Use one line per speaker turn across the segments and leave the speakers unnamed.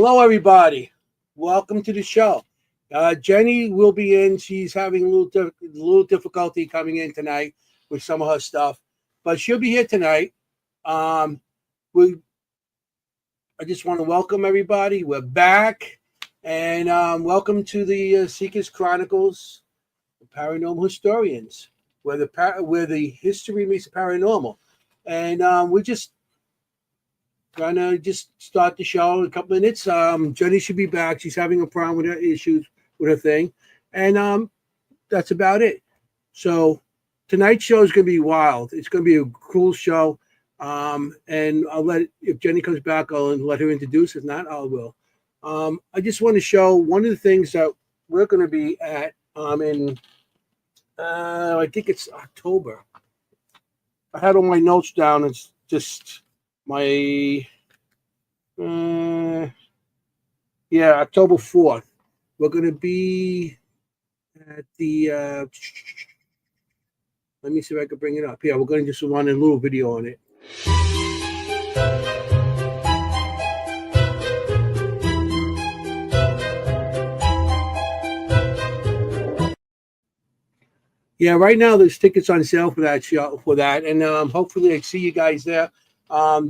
Hello, everybody. Welcome to the show. Jenny will be in. She's having a little difficulty coming in tonight with some of her stuff, but she'll be here tonight. Um, we, I just want to welcome everybody. We're back, and welcome to the Seekers Chronicles, the Paranormal Historians, where the history meets the paranormal, and we're gonna just start the show in a couple minutes. Jenny should be back. She's having a problem with her issues with her thing, and that's about it. So tonight's show is gonna be wild. It's gonna be a cool show. And if Jenny comes back, I'll let her introduce. If not, I will. I just want to show one of the things that we're gonna be at. In I think it's October. I had all my notes down. It's just my October 4th. We're going to be at the let me see if I can bring it up. Yeah, we're going to just run a little video on it. Yeah, right now there's tickets on sale for that show, and hopefully I see you guys there.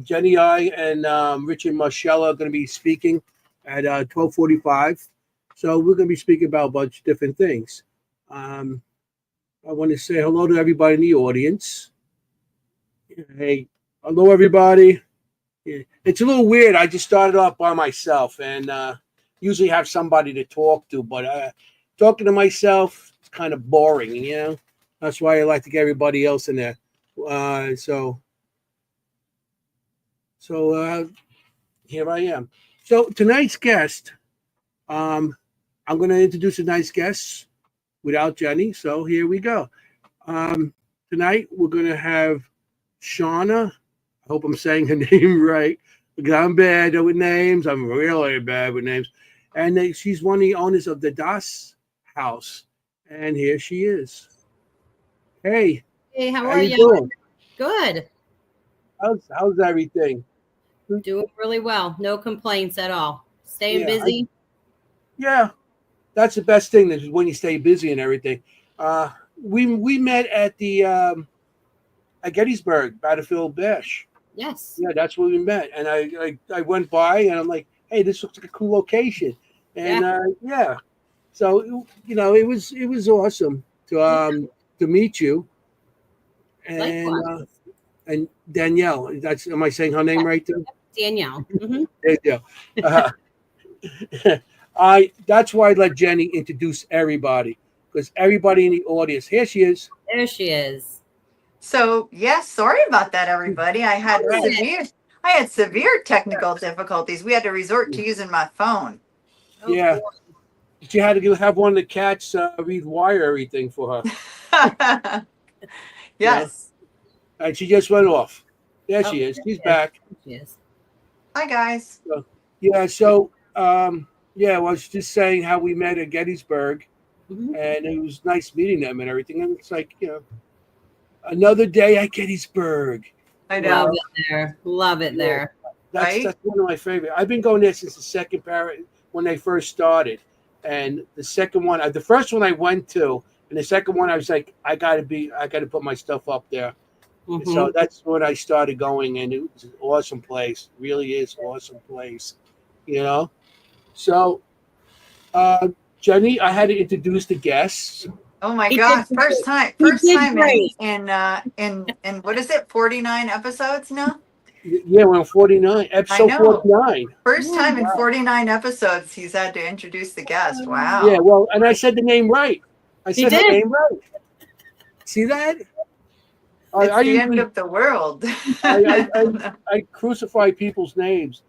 Jenny, I, and Richard Marshall are going to be speaking at 12:45. So we're going to be speaking about a bunch of different things. I want to say hello to everybody in the audience. Hey, hello everybody. It's a little weird. I just started off by myself, and usually have somebody to talk to, but talking to myself, it's kind of boring, you know. That's why I like to get everybody else in there. So here I am. So tonight's guest, I'm going to introduce tonight's guests without Jenny. So here we go. Tonight we're going to have Shauna. I hope I'm saying her name right, because I'm bad with names. I'm really bad with names. And she's one of the owners of the Das House. And here she is. Hey.
Hey, how are you? Doing? Good.
How's everything?
Doing really well. No complaints at all. Staying busy.
That's the best thing, is when you stay busy and everything. We met at the at Gettysburg Battlefield Bash.
Yes.
Yeah, that's where we met. And I went by and I'm like, hey, this looks like a cool location. And so it was awesome to meet you. And and Danielle, am I saying her name right there?
Danielle. Mm-hmm.
There you go. That's why I let Jenny introduce everybody, because everybody in the audience. Here she is.
There she is.
So sorry about that, everybody. I had severe technical difficulties. We had to resort to using my phone.
Yeah. She had to have one of the cats rewire everything for her.
Yes.
And she just went off. There she is. She's back.
She is.
Hi, guys.
So I was just saying how we met at Gettysburg, and it was nice meeting them and everything. And it's like, another day at Gettysburg.
I know.
Love it there.
That's one of my favorite. I've been going there since the second when they first started. And the second one, the first one I went to, and the second one I was like, I got to put my stuff up there. Mm-hmm. So that's when I started going, and it was an awesome place. It really is an awesome place, So, Jenny, I had to introduce the guests.
Oh my God! First time in what is it? 49 episodes now.
Yeah, we're on 49, episode 49.
First time in 49 episodes, he's had to introduce the guest. Wow.
Yeah, well, and I said the name right. I said the name right. See that?
It's the end of the world.
I crucify people's names.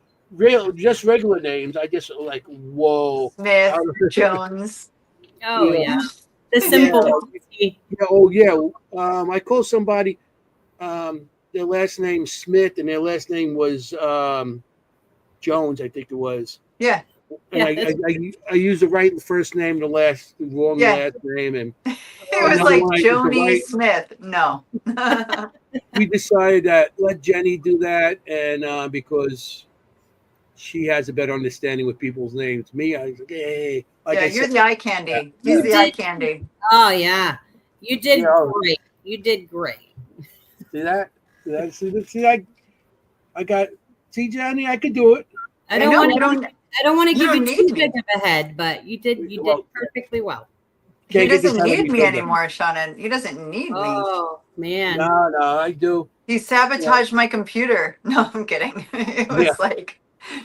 Just regular names. I just like, whoa.
Smith, Jones.
Oh, yeah. The simple.
I call somebody their last name Smith, and their last name was Jones, I think it was.
Yeah.
And I used the right first name, the wrong last name, and
it was like Joni Smith. No.
We decided that let Jenny do that, and because she has a better understanding with people's names. Me, I was like, hey, like
Yeah,
I
you're
said,
the eye candy.
Yeah.
He's the eye candy.
Oh yeah, you did
Yeah.
great. You did great.
see that? I got. See, Johnny, I could do it.
I
I
don't
know
want
you
to.
don't.
I don't want to
You
give
don't
you
need
too
me.
big of a head, but you did. You did
Well,
perfectly well.
He
Can't get this
doesn't
out of
need
me
me
bigger.
anymore, Shannon. He doesn't need me.
Oh man.
No, I do.
He sabotaged my computer. No, I'm kidding. It was
Yeah.
like,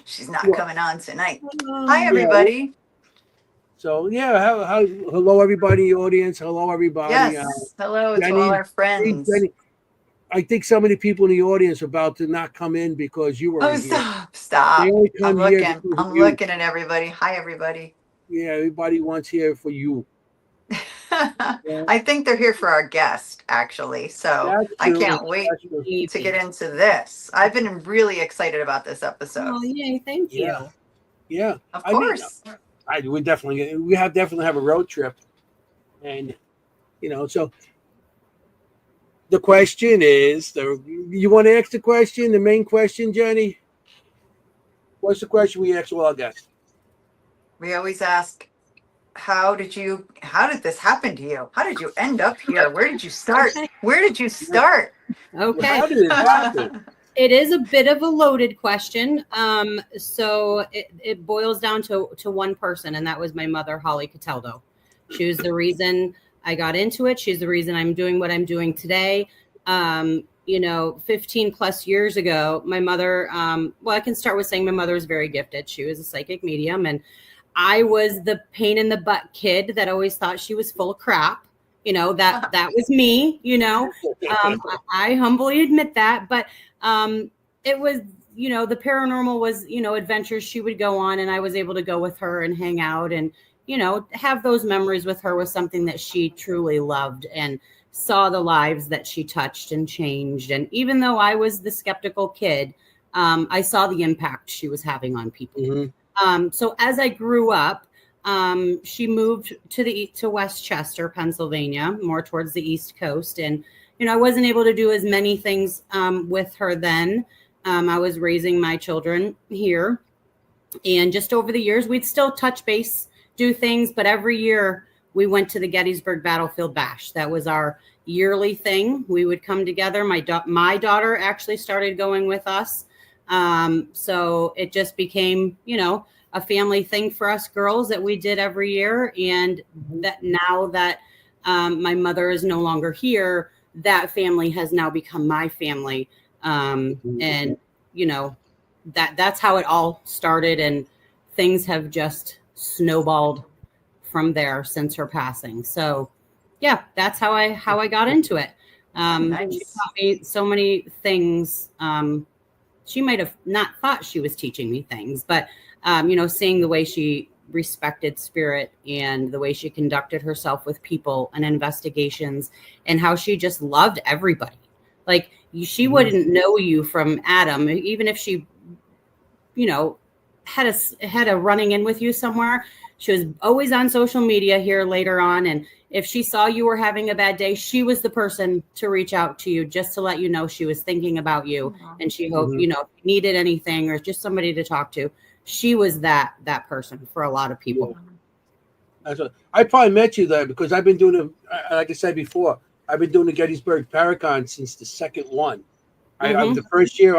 she's not
Well,
coming on tonight.
Oh,
Hi,
Yeah.
everybody.
So yeah, hello everybody, audience. Hello everybody.
Yes. Hello to all
Jenny,
our friends.
Jenny, I think so many people in the audience are about to not come in because you
Oh,
weren't here.
stop.
They
Stop.
only
I'm
come here
looking.
because of
I'm
you.
looking at everybody. Hi, everybody.
Yeah, everybody wants here for you. Yeah,
I think they're here for our guest, actually. So
that's
I
true.
can't wait
That's true.
to get into this. I've been really excited about this episode.
Oh yay! Thank you.
Yeah. Yeah,
Of
I mean,
course.
we definitely have a road trip, and so the question is, you want to ask the question, the main question, Jenny? What's the question we ask all our guests?
We always ask, how did this happen to you? How did you end up here? Where did you start?
Okay.
Where did you start?
Okay.
How did it happen?
It is a bit of a loaded question. So it boils down to one person, and that was my mother, Holly Cataldo. She was the reason I got into it. She's the reason I'm doing what I'm doing today. 15 plus years ago, my mother, I can start with saying my mother was very gifted. She was a psychic medium, and I was the pain in the butt kid that always thought she was full of crap. That was me, I humbly admit that, but it was, the paranormal was, adventures she would go on, and I was able to go with her and hang out and, have those memories with her was something that she truly loved and saw the lives that she touched and changed. And even though I was the skeptical kid, I saw the impact she was having on people.
Mm-hmm.
So as I grew up, she moved to Westchester, Pennsylvania, more towards the East Coast. And, I wasn't able to do as many things with her then. I was raising my children here. And just over the years, we'd still touch base, do things. But every year we went to the Gettysburg Battlefield Bash. That was our yearly thing. We would come together. My daughter actually started going with us. So it just became, a family thing for us girls that we did every year. And that now that my mother is no longer here, that family has now become my family. And, that's how it all started. And things have just snowballed from there since her passing. So yeah, that's how I got into it.
Nice.
She taught me so many things. She might have not thought she was teaching me things, but seeing the way she respected spirit and the way she conducted herself with people and investigations and how she just loved everybody. Like she wouldn't know you from Adam, even if she, had a running in with you somewhere. She was always on social media here later on. And if she saw you were having a bad day, she was the person to reach out to you just to let you know she was thinking about you. And she hoped, if you needed anything or just somebody to talk to. She was that person for a lot of people.
That's what, I probably met you there because I've been doing like I said before, I've been doing the Gettysburg Paracon since the second one. The first year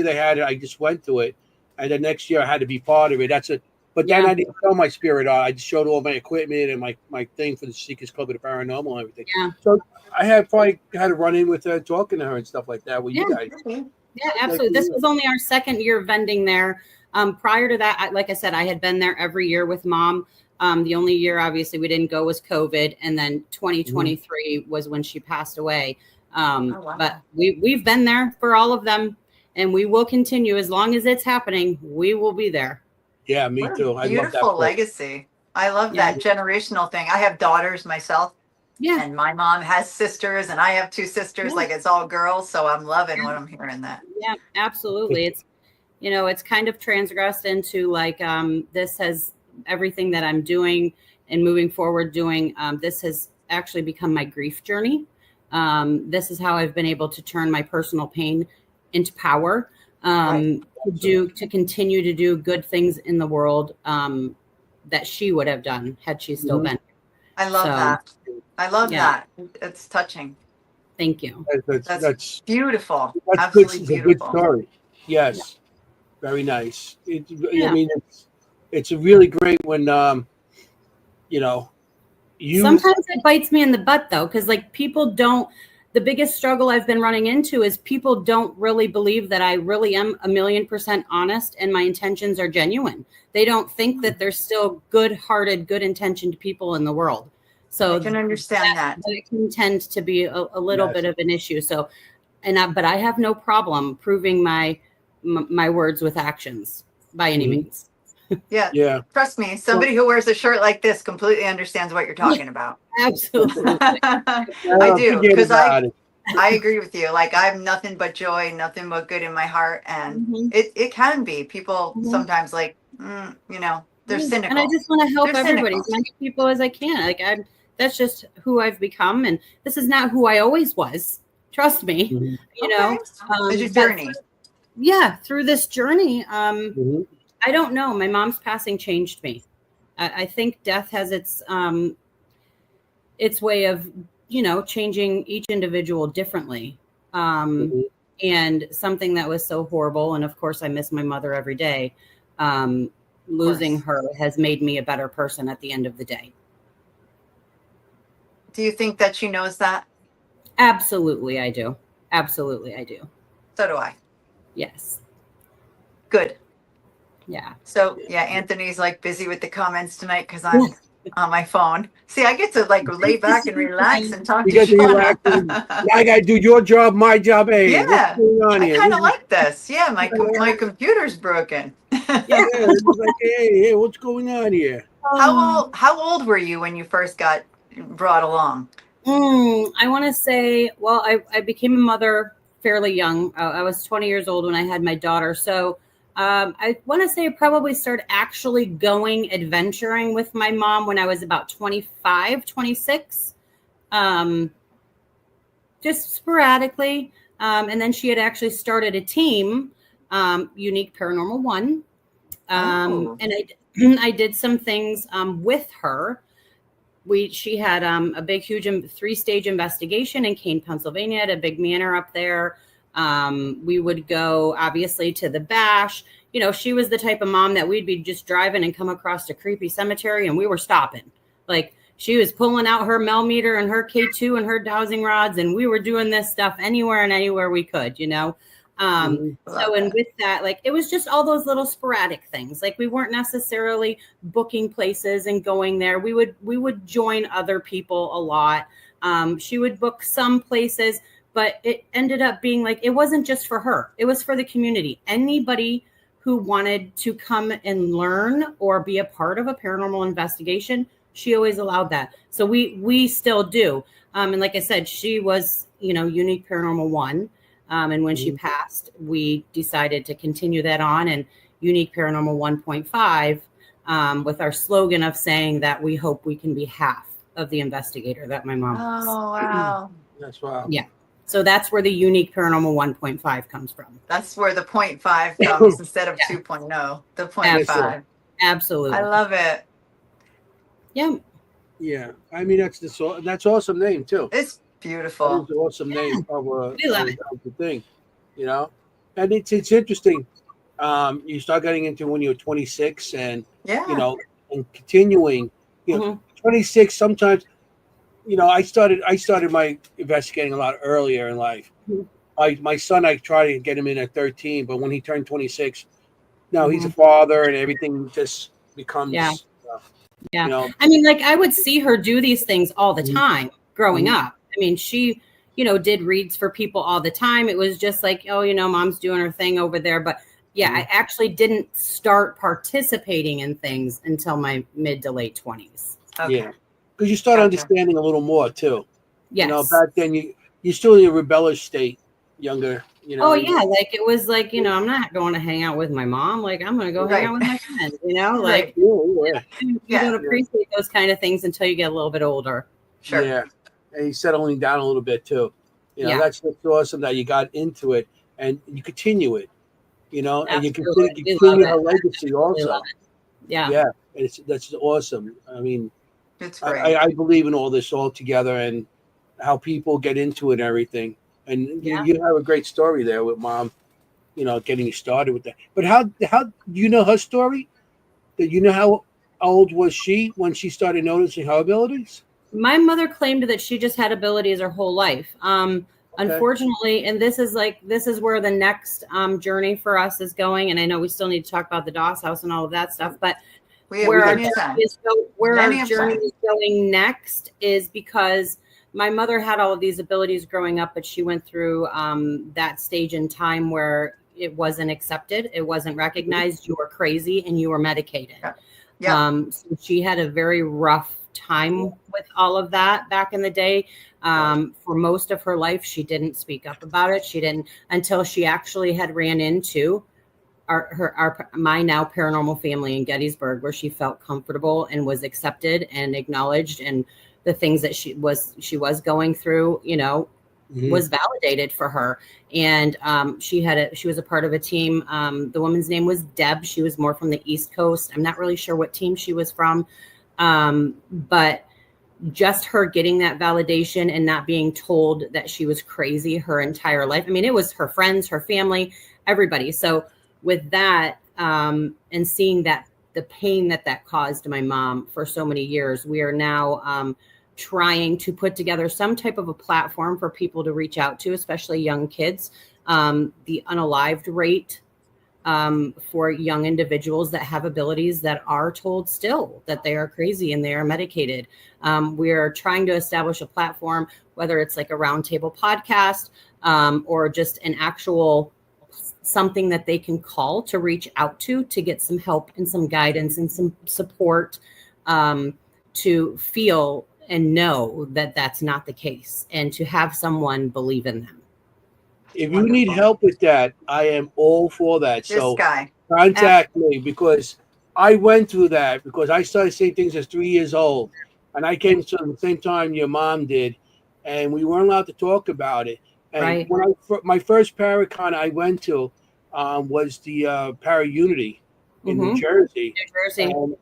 they had it, I just went to it, and the next year I had to be part of it. That's it. But then I didn't show my spirit art. I just showed all my equipment and my thing for the Seekers Club of the Paranormal and everything. Yeah. So I probably had to run in with her, talking to her and stuff like that with you guys.
Yeah, absolutely. This was only our second year vending there. Prior to that, like I said, I had been there every year with Mom. The only year, obviously, we didn't go was COVID. And then 2023 was when she passed away. But we've been there for all of them. And we will continue. As long as it's happening, we will be there.
Yeah, me too. I love that
beautiful legacy. I love that generational thing. I have daughters myself. Yeah. And my mom has sisters and I have two sisters. Like it's all girls. So I'm loving what I'm hearing that.
Yeah, absolutely. It's, it's kind of transgressed into like this has everything that I'm doing and moving forward doing. This has actually become my grief journey. This is how I've been able to turn my personal pain into power. to continue to do good things in the world that she would have done had she still been.
I love that. I love that. It's touching.
Thank you.
That's beautiful.
That's
absolutely
good. It's
beautiful.
a good story. Yes, very nice. I mean, it's really great when
sometimes it bites me in the butt though, because like people don't. The biggest struggle I've been running into is people don't really believe that I really am 1,000,000% honest and my intentions are genuine. They don't think that there's still good-hearted, good-intentioned people in the world. So
I can understand that.
It can tend to be a little bit of an issue. So, but I have no problem proving my words with actions by any means.
Yeah. Trust me, somebody who wears a shirt like this completely understands what you're talking about.
Absolutely.
I do, because I agree with you. Like I have nothing but joy, nothing but good in my heart. And it can be. People sometimes like, they're cynical.
And I just want to help everybody, as many people as I can. Like that's just who I've become. And this is not who I always was. Trust me.
It's your journey.
Through this journey, I don't know. My mom's passing changed me. I think death has its way of, changing each individual differently. And something that was so horrible. And of course, I miss my mother every day. Losing her has made me a better person at the end of the day.
Do you think that she knows that?
Absolutely, I do. Absolutely, I do.
So do I.
Yes.
Good.
Yeah.
So Anthony's like busy with the comments tonight because I'm on my phone. See, I get to like lay back and relax and talk to Shauna.
I got to do your job, my job. Hey,
I kind of like this. Yeah, my computer's broken.
It's like, hey, what's going on here?
How old were you when you first got brought along?
I want to say, well, I became a mother fairly young. I was 20 years old when I had my daughter. So I want to say I probably started actually going adventuring with my mom when I was about 25, 26, just sporadically. And then she had actually started a team, Unique Paranormal One. And I did some things with her. She had a big, huge 3-stage investigation in Kane, Pennsylvania, at a big manor up there. We would go obviously to the bash. She was the type of mom that we'd be just driving and come across a creepy cemetery and we were stopping. Like she was pulling out her Mel meter and her K2 and her dowsing rods. And we were doing this stuff anywhere we could, So, and with that, like, it was just all those little sporadic things. Like we weren't necessarily booking places and going there. We would join other people a lot. She would book some places, but it ended up being like, it wasn't just for her. It was for the community. Anybody who wanted to come and learn or be a part of a paranormal investigation, she always allowed that. So we still do. And like I said, she was, Unique Paranormal One. And when she passed, we decided to continue that on, and Unique Paranormal 1.5 with our slogan of saying that we hope we can be half of the investigator that my mom was.
Oh, wow.
That's wow.
Yeah. So that's where the Unique Paranormal 1.5 comes from.
That's where the 0.5 comes instead of 2.0, the 0.5.
Absolutely.
I love it.
Yeah.
Yeah. I mean, that's awesome name too.
It's beautiful.
That's an awesome name of
the
thing, and it's interesting. You start getting into when you're 26 and, and continuing, 26, sometimes, I started my investigating a lot earlier in life. My son, I tried to get him in at 13, but when he turned 26, he's a father and everything just becomes,
I mean, like I would see her do these things all the time growing up. I mean, she, did reads for people all the time. It was just like, mom's doing her thing over there. But I actually didn't start participating in things until my mid to late 20s.
Okay.
Yeah. Because you start understanding a little more too.
Yes.
Back then you're still in a rebellious state, younger.
Oh yeah, like it was like, I'm not going to hang out with my mom. Like I'm going to go hang out with my friends. Like you don't appreciate those kind of things until you get a little bit older.
Sure.
Yeah, and you're settling down a little bit too. That's awesome that you got into it and you continue it. you know, and you
Absolutely.
continue her legacy also.
Yeah.
That's awesome. I mean,
it's great.
I believe in all this all together and how people get into it and everything. And you have a great story there with mom, you know, getting you started with that. But how do you know her story? That you know how old was she when she started noticing her abilities?
My mother claimed that she just had abilities her whole life. Unfortunately, and this is where the next journey for us is going. And I know we still need to talk about the Doss house and all of that stuff, but where our journey is going next is because my mother had all of these abilities growing up, but she went through that stage in time where it wasn't accepted, it wasn't recognized. You were crazy and you were medicated. So she had a very rough time with all of that back in the day. For most of her life, she didn't speak up about it. She didn't until she actually had ran into my now paranormal family in Gettysburg, where she felt comfortable and was accepted and acknowledged, and the things that she was going through, you know, was validated for her. And she was a part of a team. The woman's name was Deb. She was more from the East Coast. I'm not really sure what team she was from, but just her getting that validation and not being told that she was crazy her entire life. I mean, it was her friends, her family, everybody. So with that, and seeing that the pain that caused my mom for so many years, we are now trying to put together some type of a platform for people to reach out to, especially young kids. The unalived rate for young individuals that have abilities that are told still that they are crazy and they are medicated. We're trying to establish a platform, whether it's like a roundtable podcast or just an actual something that they can call to reach out to get some help and some guidance and some support to feel and know that that's not the case, and to have someone believe in them.
If you need help with that, I am all for that. So contact me, because I went through that, because I started seeing things as 3 years old, and I came to the same time your mom did, and we weren't allowed to talk about it. And when my first Paracon I went to was the Para Unity in New Jersey. And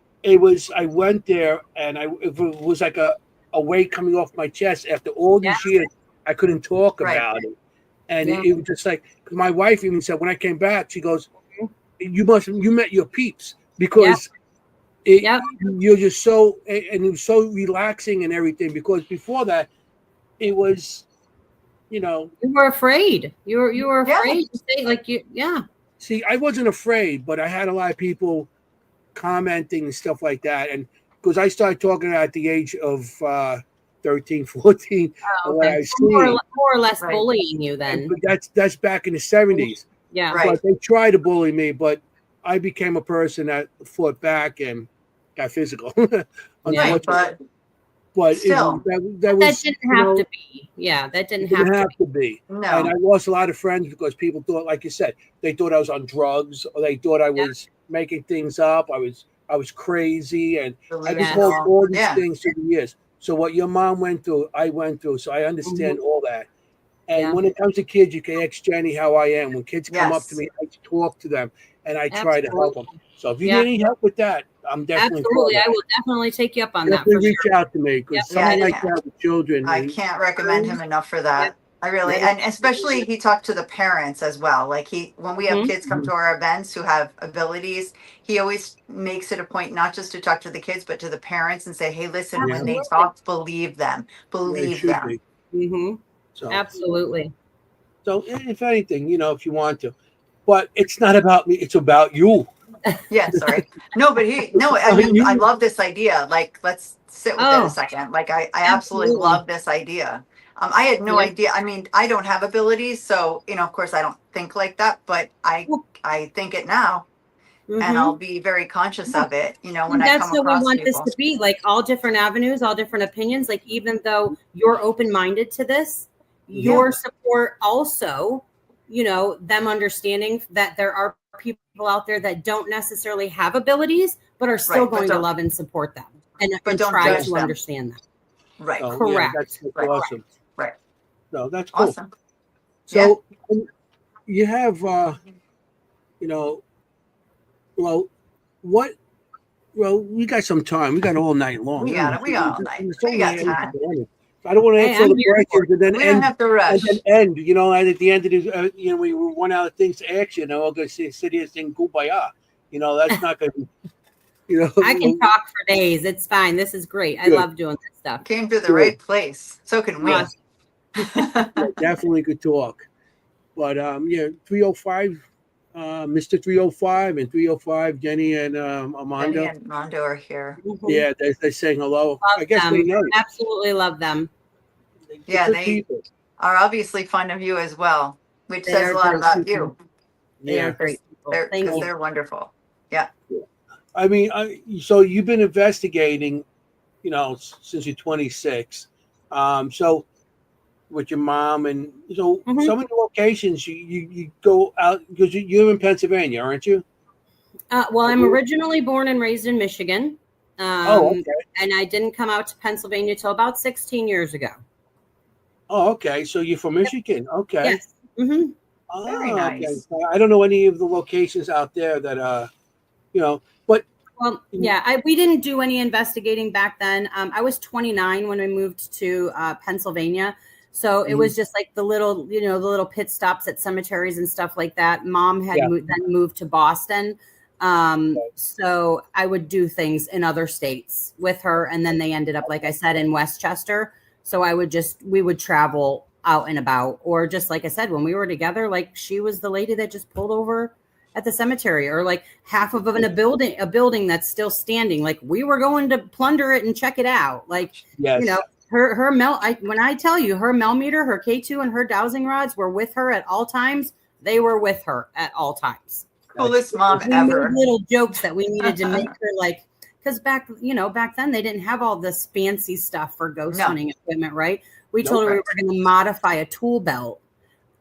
I went there, and it was like a weight coming off my chest. After all these years, I couldn't talk about it. And it was just like, my wife even said when I came back, she goes, you met your peeps, because you're just so, and it was so relaxing and everything, because before that, it was, you know.
You were afraid. You were afraid to say, like,
See, I wasn't afraid, but I had a lot of people commenting and stuff like that. And because I started talking at the age of 13, 14.
More or less bullying you then.
But that's back in the 70s.
Yeah.
But they tried to bully me, but I became a person that fought back and got physical. But
still,
that didn't have to be. Yeah, that didn't have
to be.
No.
And I lost a lot of friends because people thought, like you said, they thought I was on drugs, or they thought I was making things up. I was crazy, and I've been told all these things through the years. So what your mom went through, I went through. So I understand all that. And when it comes to kids, you can ask Jenny how I am. When kids come up to me, I talk to them, and I try to help them. So if you need any help with that, I'm definitely
I will definitely take you up on
that. Reach out to me, because something like that with children.
I can't recommend him enough for that. I really, and especially he talked to the parents as well. Like when we have kids come to our events who have abilities, he always makes it a point not just to talk to the kids, but to the parents and say, hey, listen, when they talk, believe them. Believe them.
So,
absolutely.
So if anything, if you want to, but it's not about me, it's about you.
Yeah, sorry. No, but I mean, I love this idea. Like, let's sit with it a second. Like, I absolutely love this idea. I had no idea. I mean, I don't have abilities, so, of course I don't think like that, but I think it now. And I'll be very conscious of it, when I come across
people. That's what we want this to be, like all different avenues, all different opinions. Like, even though you're open-minded to this, your support also, them understanding that there are people out there that don't necessarily have abilities, but are still going to love and support them and try to understand them.
Right.
Correct.
That's awesome.
Right.
So that's cool.
Awesome.
So you have you know, well, what? Well, we got some time. We got all night long.
We got it. We got all night.
It's
We
only
got
8
time.
o'clock. I don't want to
Hey,
answer all
I'm
the
here for
questions and then
We don't have to rush.
end. You know, and at the end of the, we run out of things to ask you. And we're going to sit here saying kumbaya. You know, that's not going to. You know,
I can talk for days. It's fine. This is great. I love doing this stuff.
Came to the right place. So can we.
Yeah, definitely could talk. But 305, Mr. 305 and 305, Jenny and Armando.
Jenny and Mondo are here.
Mhm.
Yeah, they're saying hello.
Love
I guess
them.
they know.
Absolutely love them.
Yeah,
Good
they
people.
are obviously fond of you as well, which
They
says
are
a lot
great
about
people.
you.
They are
Yeah.
great people. Thank
Because
you.
they're wonderful. Yeah.
I mean, so you've been investigating, since you're 26. So with your mom, and so
Mhm.
some of the locations you go out because you're in Pennsylvania, aren't you?
Well, I'm originally born and raised in Michigan.
Okay.
And I didn't come out to Pennsylvania till about 16 years ago.
Oh, okay. So you're from Michigan. Okay.
Yes. Mm-hmm.
Very
Okay.
nice.
I don't know any of the locations out there that but
Well, yeah, we didn't do any investigating back then. I was 29 when we moved to Pennsylvania. So it was just like the little pit stops at cemeteries and stuff like that. Mom had then moved to Boston. So I would do things in other states with her. And then they ended up, like I said, in Westchester. So we would travel out and about, or just like I said, when we were together, like she was the lady that just pulled over at the cemetery, or like half of a building that's still standing. Like we were going to plunder it and check it out. Like, her when I tell you her mel meter, her K2 and her dowsing rods were with her at all times. They were with her at all times.
Coolest mom
We
ever.
made little jokes that we needed to make her like, because back then they didn't have all this fancy stuff for ghost hunting equipment, right? We told her we were going to modify a tool belt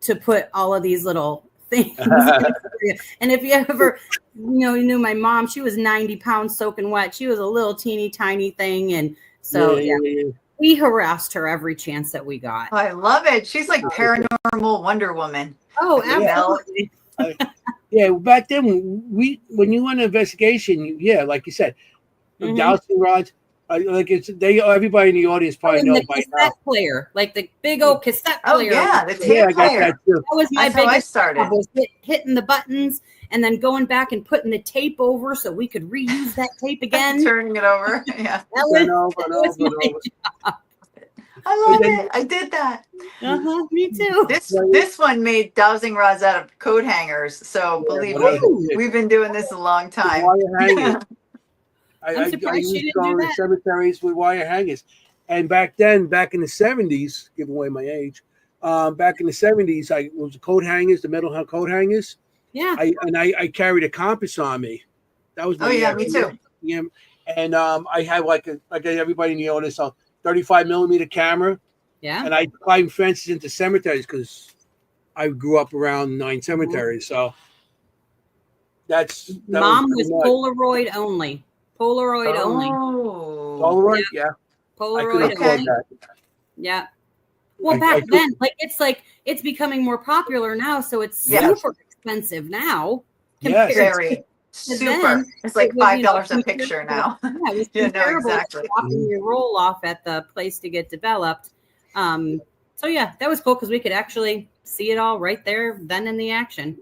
to put all of these little things. And if you ever, you knew my mom, she was 90 pounds soaking wet. She was a little teeny tiny thing. And so, we harassed her every chance that we got.
I love it. She's like paranormal Wonder Woman.
Oh, absolutely.
Back then when you went on investigation, like you said, dowsing rods, everybody in the audience probably know
the
by
cassette
now.
player, like the big old cassette player.
Oh yeah, the tape player.
That
was my
biggest. I started
was hitting the buttons and then going back and putting the tape over so we could reuse that tape again.
Turning it over. Yeah.
That was my job.
I love it. I did that.
Me too.
This one made dowsing rods out of coat hangers. So believe me, we've been doing this a long time.
Wire hangers.
I'm surprised she didn't do that.
Cemeteries with wire hangers, and back in the 70s, give away my age. Back in the 70s, I was the coat hangers, the metal coat hangers.
Yeah.
I carried a compass on me. That was
me too.
Yeah, and I had like everybody in the audience, a 35 millimeter camera.
Yeah.
And I climbed fences into cemeteries because I grew up around 9 cemeteries. So that
Mom was Polaroid only. Polaroid only.
Polaroid, yeah.
Polaroid only. Yeah. Well, back then, it's becoming more popular now, so it's super expensive now.
Very super. It's like $5 a picture now.
Yeah, it was comparable
exactly.
to dropping your roll off at the place to get developed. So that was cool because we could actually see it all right there then in the action.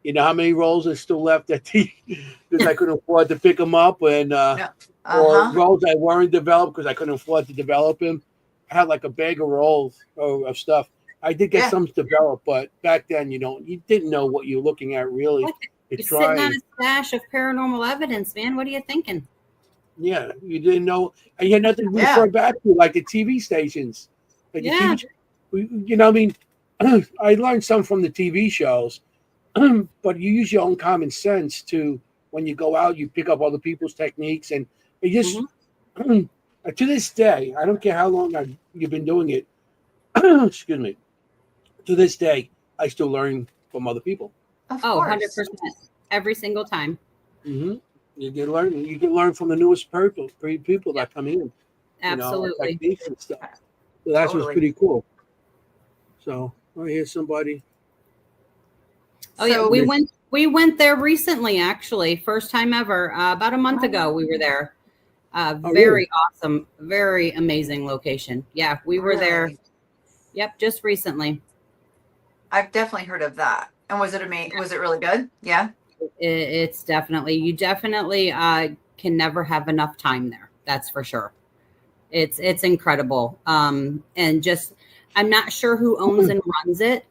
You know how many rolls are still left at because I couldn't afford to pick them up, and or rolls that weren't developed because I couldn't afford to develop them. I had like a bag of rolls of stuff. I did get some developed, but back then you didn't know what you're looking at really.
You're sitting on a stash of paranormal evidence, man. What are you thinking?
Yeah, you didn't know, and you had nothing to refer back to, like the TV stations. Like the TV, I mean, I learned some from the TV shows. But you use your own common sense to when you go out, you pick up other people's techniques, and it just to this day, I don't care how long you've been doing it. Excuse me. To this day, I still learn from other people.
100%, every single time.
You can learn from the newest people that come in.
Absolutely.
Techniques and stuff. So that's what's pretty cool. So I hear somebody.
Oh, so, we We went there recently, actually. First time ever. About a month ago, we were there. Very
really?
awesome. Very amazing location. Yeah, we were there.
Really?
Yep, just recently.
I've definitely heard of that. And was it amazing? Was it really good? Yeah.
It's definitely, you definitely can never have enough time there. That's for sure. It's incredible. And just, I'm not sure who owns and runs it.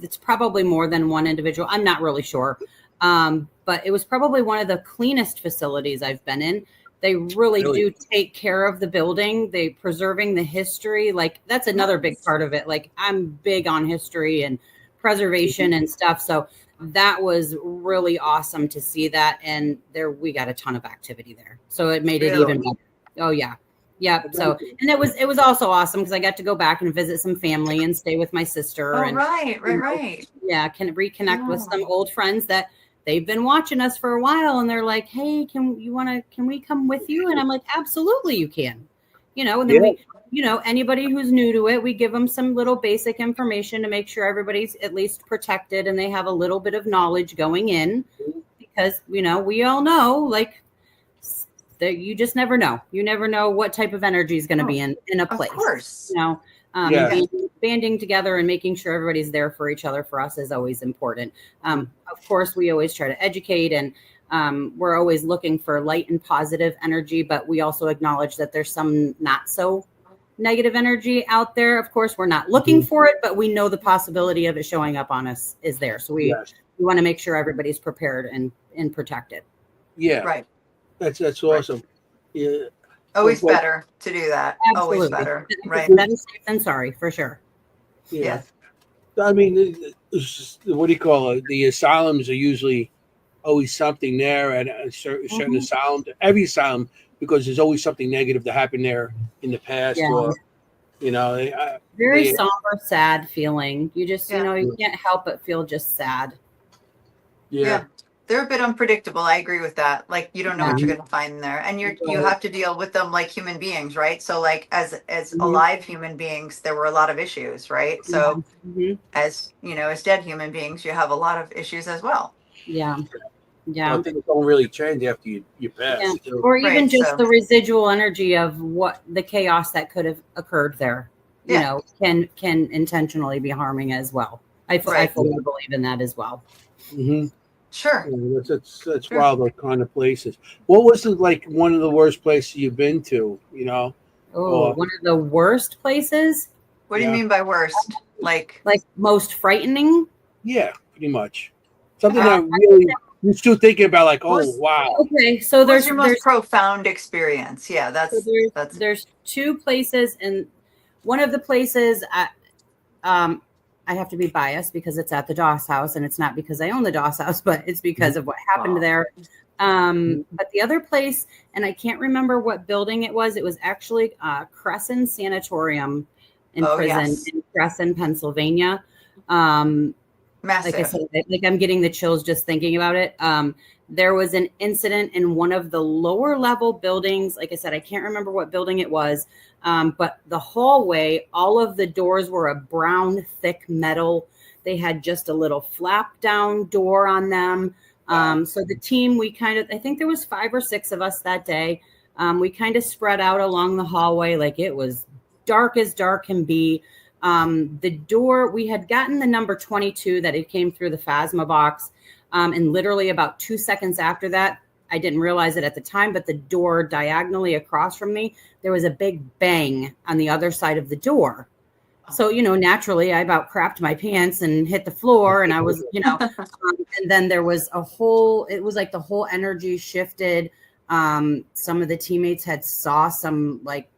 It's probably more than one individual. I'm not really sure. But it was probably one of the cleanest facilities I've been in. They really do take care of the building. They preserving the history. Like that's another big part of it. Like I'm big on history and preservation and stuff. So that was really awesome to see that. And there, we got a ton of activity there. So it made it even better. Oh yeah. Yep. So, and it was also awesome because I got to go back and visit some family and stay with my sister.
Oh,
and,
right.
Yeah. Can reconnect with some old friends that they've been watching us for a while. And they're like, hey, can we come with you? And I'm like, absolutely you can, and then we, anybody who's new to it, we give them some little basic information to make sure everybody's at least protected and they have a little bit of knowledge going in because, we all know like, that you just never know. You never know what type of energy is going to be in a place. Of
course.
Banding together and making sure everybody's there for each other for us is always important. Of course, we always try to educate and we're always looking for light and positive energy, but we also acknowledge that there's some not so negative energy out there. Of course, we're not looking for it, but we know the possibility of it showing up on us is there. So we want to make sure everybody's prepared and protected.
Yeah.
Right.
That's awesome. Yeah.
Always better to do that.
Absolutely.
Always better. Right.
That is safe than sorry, for sure.
Yeah. I mean, what do you call it? The asylums are usually always something there at a certain asylum, every asylum, because there's always something negative that happened there in the past or,
very somber, sad feeling. You just, you can't help but feel just sad.
Yeah. They're a bit unpredictable. I agree with that. Like you don't know what you're going to find there, and you have to deal with them like human beings, right? So like as alive human beings, there were a lot of issues, right? So as as dead human beings, you have a lot of issues as well.
Yeah.
Things don't really change after you pass.
Yeah. Or even the residual energy of what the chaos that could have occurred there, can intentionally be harming as well. I fully believe in that as well.
Mm-hmm.
Sure.
That's wild, those kind of places. What was like one of the worst places you've been to,
one of the worst places?
What do you mean by worst? Like
most frightening?
Yeah, pretty much. Something that really you're still thinking about like, wow.
Okay, so there's
your most profound experience. Yeah,
there's two places, and one of the places I have to be biased because it's at the Doss House, and it's not because I own the Doss House, but it's because of what happened there. But the other place, and I can't remember what building it was actually Crescent Sanatorium in prison in Crescent, Pennsylvania.
Massive.
Like I said, like I'm getting the chills just thinking about it. There was an incident in one of the lower level buildings. Like I said, I can't remember what building it was. But the hallway, all of the doors were a brown, thick metal. They had just a little flap down door on them. So the team, I think there was 5 or 6 of us that day. We kind of spread out along the hallway. Like it was dark as dark can be. The door, we had gotten the number 22 that it came through the phasma box. And literally about 2 seconds after that, I didn't realize it at the time, but the door diagonally across from me, there was a big bang on the other side of the door. So, naturally I about crapped my pants and hit the floor, and I was, and then there was it was like the whole energy shifted. Some of the teammates had saw some like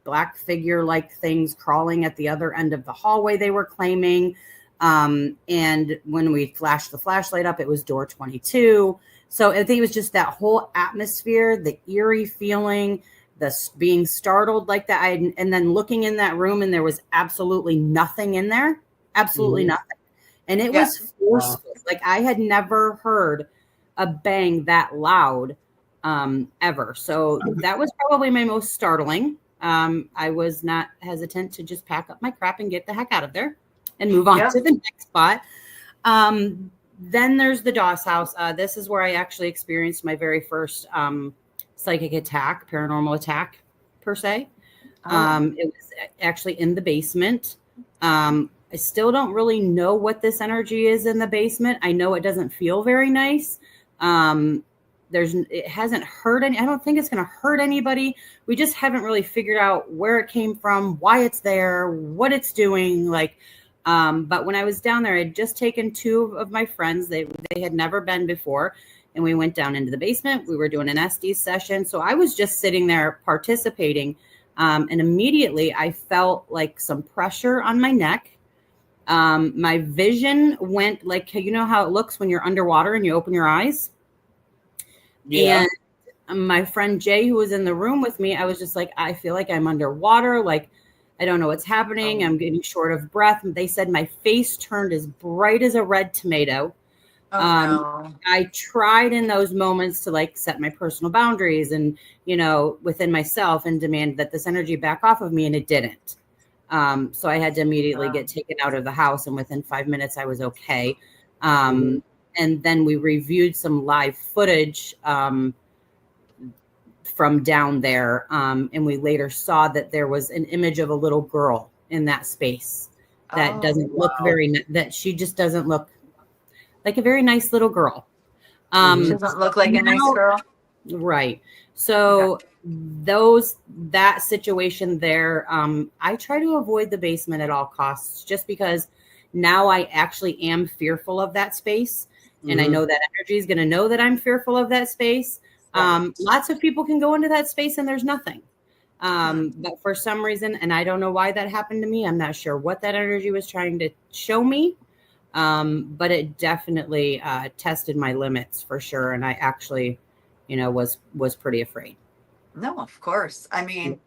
black figure like things crawling at the other end of the hallway, they were claiming. And when we flashed the flashlight up, it was door 22. So I think it was just that whole atmosphere, the eerie feeling, the being startled like that. And then looking in that room, and there was absolutely nothing in there, absolutely nothing. And it was forceful. Like I had never heard a bang that loud ever. So that was probably my most startling. I was not hesitant to just pack up my crap and get the heck out of there and move on to the next spot. Then there's the Doss house. This is where I actually experienced my very first psychic attack, paranormal attack per se. It was actually in the basement. I still don't really know what this energy is in the basement. I know it doesn't feel very nice. It hasn't hurt any. I don't think it's going to hurt anybody. We just haven't really figured out where it came from, why it's there, what it's doing. But when I was down there, I had just taken two of my friends. They had never been before. And we went down into the basement. We were doing an SD session. So I was just sitting there participating. And immediately I felt like some pressure on my neck. My vision went like, you know how it looks when you're underwater and you open your eyes? Yeah. And my friend Jay, who was in the room with me, I was just like, I feel like I'm underwater. Like, I don't know what's happening. I'm getting short of breath. And they said my face turned as bright as a red tomato. No. I tried in those moments to like set my personal boundaries and, within myself and demand that this energy back off of me. And it didn't. So I had to immediately get taken out of the house. And within 5 minutes, I was okay. And then we reviewed some live footage from down there. And we later saw that there was an image of a little girl in that space that doesn't look that she just doesn't look like a very nice little girl.
She doesn't look like a nice girl.
Right. So that situation there, I try to avoid the basement at all costs, just because now I actually am fearful of that space. And I know that energy is going to know that I'm fearful of that space. Lots of people can go into that space and there's nothing. But for some reason, and I don't know why that happened to me, I'm not sure what that energy was trying to show me. But it definitely tested my limits for sure. And I actually, was pretty afraid.
No, of course. I mean,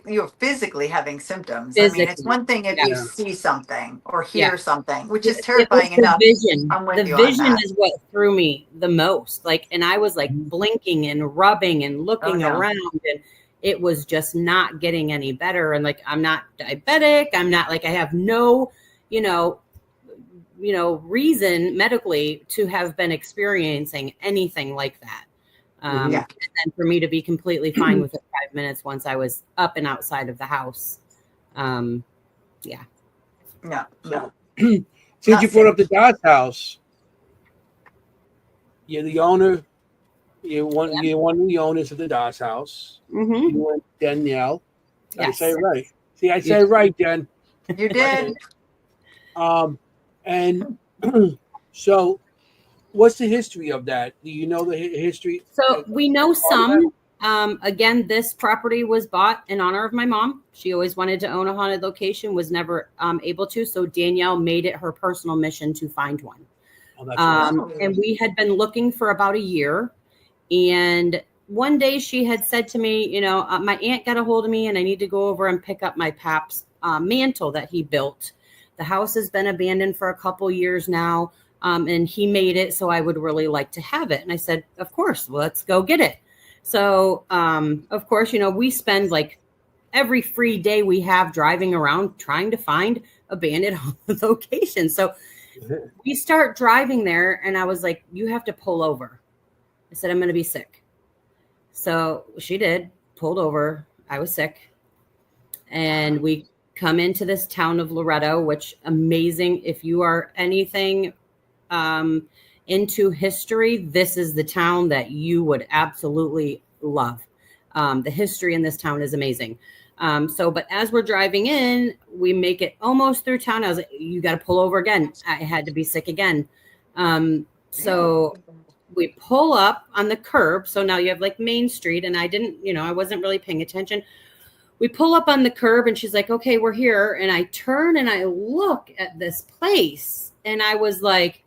you're physically having symptoms.
Physically.
I mean, it's one thing if you see something or hear something, which is terrifying enough.
Vision. The vision is what threw me the most. And I was like blinking and rubbing and looking around, and it was just not getting any better. And I'm not diabetic. I'm not I have no, reason medically to have been experiencing anything like that. And then for me to be completely fine within 5 minutes once I was up and outside of the house.
No.
Since you brought up the Doss house, you're the owner. You're one of the owners of the Doss house. You and Danielle. Yes. I say it right. See, I say it right, Jen.
You did.
And so what's the history of that? Do you know the history?
So we know some. Again, this property was bought in honor of my mom. She always wanted to own a haunted location, was never able to. So Danielle made it her personal mission to find one. Oh, that's awesome. And we had been looking for about a year. And one day she had said to me, my aunt got a hold of me and I need to go over and pick up my pap's mantle that he built. The house has been abandoned for a couple years now, and he made it, so I would really like to have it. And I said, of course, let's go get it. So, of course, we spend every free day we have driving around trying to find abandoned locations. So we start driving there, and I was like, you have to pull over. I said, I'm going to be sick. So she did, pulled over. I was sick. And we come into this town of Loretto, which amazing. If you are anything into history, this is the town that you would absolutely love. The history in this town is amazing. But as we're driving in, we make it almost through town. I was like, you got to pull over again. I had to be sick again. So we pull up on the curb. So now you have Main Street, and I didn't, I wasn't really paying attention. We pull up on the curb and she's like, okay, we're here. And I turn and I look at this place and I was like,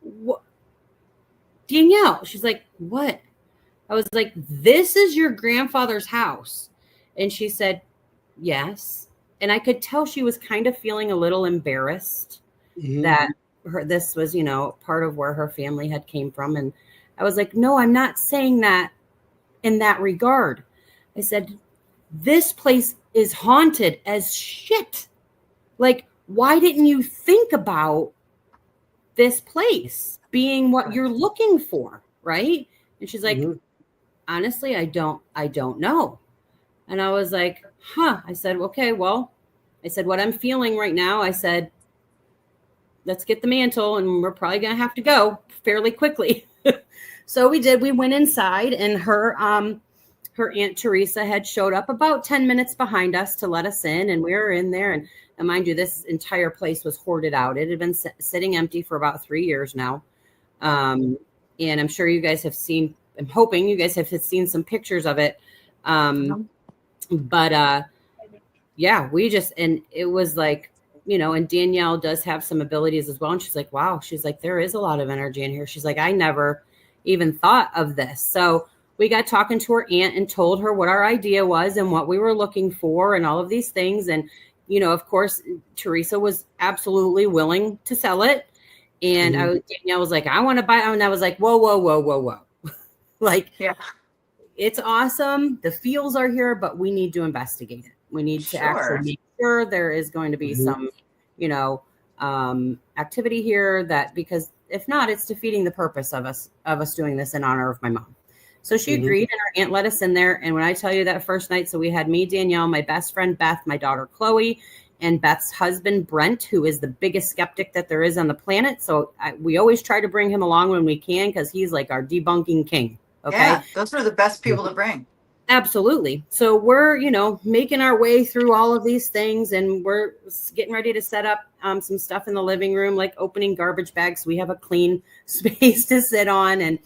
what? Danielle. She's like, what? I was like, this is your grandfather's house. And she said, yes. And I could tell she was kind of feeling a little embarrassed that this was, part of where her family had came from. And I was like, no, I'm not saying that in that regard. I said, this place is haunted as shit. Why didn't you think about this place being what you're looking for, right? And she's like, honestly, I don't know. And I was like, huh. I said, okay, well, I said, what I'm feeling right now, I said, let's get the mantle and we're probably going to have to go fairly quickly. So we did. We went inside, and her Aunt Teresa had showed up about 10 minutes behind us to let us in, and we were in there. And mind you, this entire place was hoarded out. It had been sitting empty for about 3 years now. And I'm sure you guys have seen, I'm hoping you guys have seen some pictures of it. But yeah, we just, and it was like, you know, and Danielle does have some abilities as well. And she's like, wow, she's like, there is a lot of energy in here. She's like, I never even thought of this. So we got talking to her aunt and told her what our idea was and what we were looking for and all of these things. And, you know, of course, Teresa was absolutely willing to sell it. And Danielle was like, I want to buy it. And I was like, whoa. Like, yeah, it's awesome. The feels are here, but we need to investigate it. We need to actually make sure there is going to be some, you know, activity here, that, because if not, it's defeating the purpose of us doing this in honor of my mom. So she agreed, and our aunt let us in there. And when I tell you that first night, so we had me, Danielle, my best friend, Beth, my daughter, Chloe, and Beth's husband, Brent, who is the biggest skeptic that there is on the planet. So we always try to bring him along when we can, because he's like our debunking king. Okay.
Yeah, those are the best people to bring.
Absolutely. So we're, you know, making our way through all of these things, and we're getting ready to set up some stuff in the living room, like opening garbage bags, so we have a clean space to sit on. And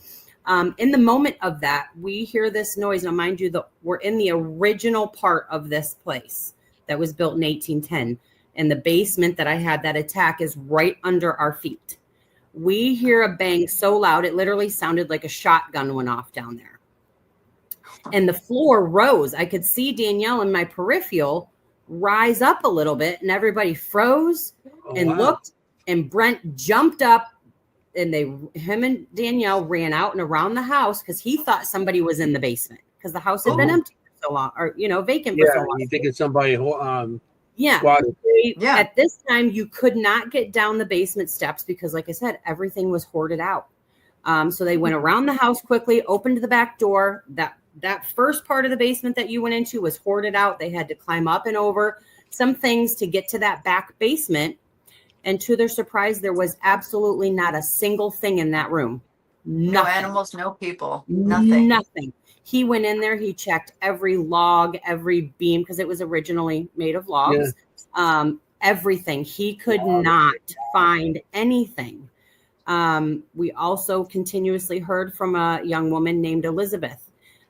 in the moment of that, we hear this noise. Now, mind you, we're in the original part of this place that was built in 1810. And the basement that I had that attack is right under our feet. We hear a bang so loud, it literally sounded like a shotgun went off down there. And the floor rose. I could see Danielle in my peripheral rise up a little bit, and everybody froze and looked, and Brent jumped up, and him and Danielle ran out and around the house, because he thought somebody was in the basement, because the house had been empty for so long, or, you know, vacant for so long.
You think it's somebody
At this time, you could not get down the basement steps because, like I said, everything was hoarded out. So they went around the house quickly, opened the back door. That first part of the basement that you went into was hoarded out. They had to climb up and over some things to get to that back basement. And to their surprise, there was absolutely not a single thing in that room. Nothing.
No animals, no people, nothing.
Nothing. He went in there. He checked every log, every beam, because it was originally made of logs. Yeah. Everything. He could not find anything. We also continuously heard from a young woman named Elizabeth.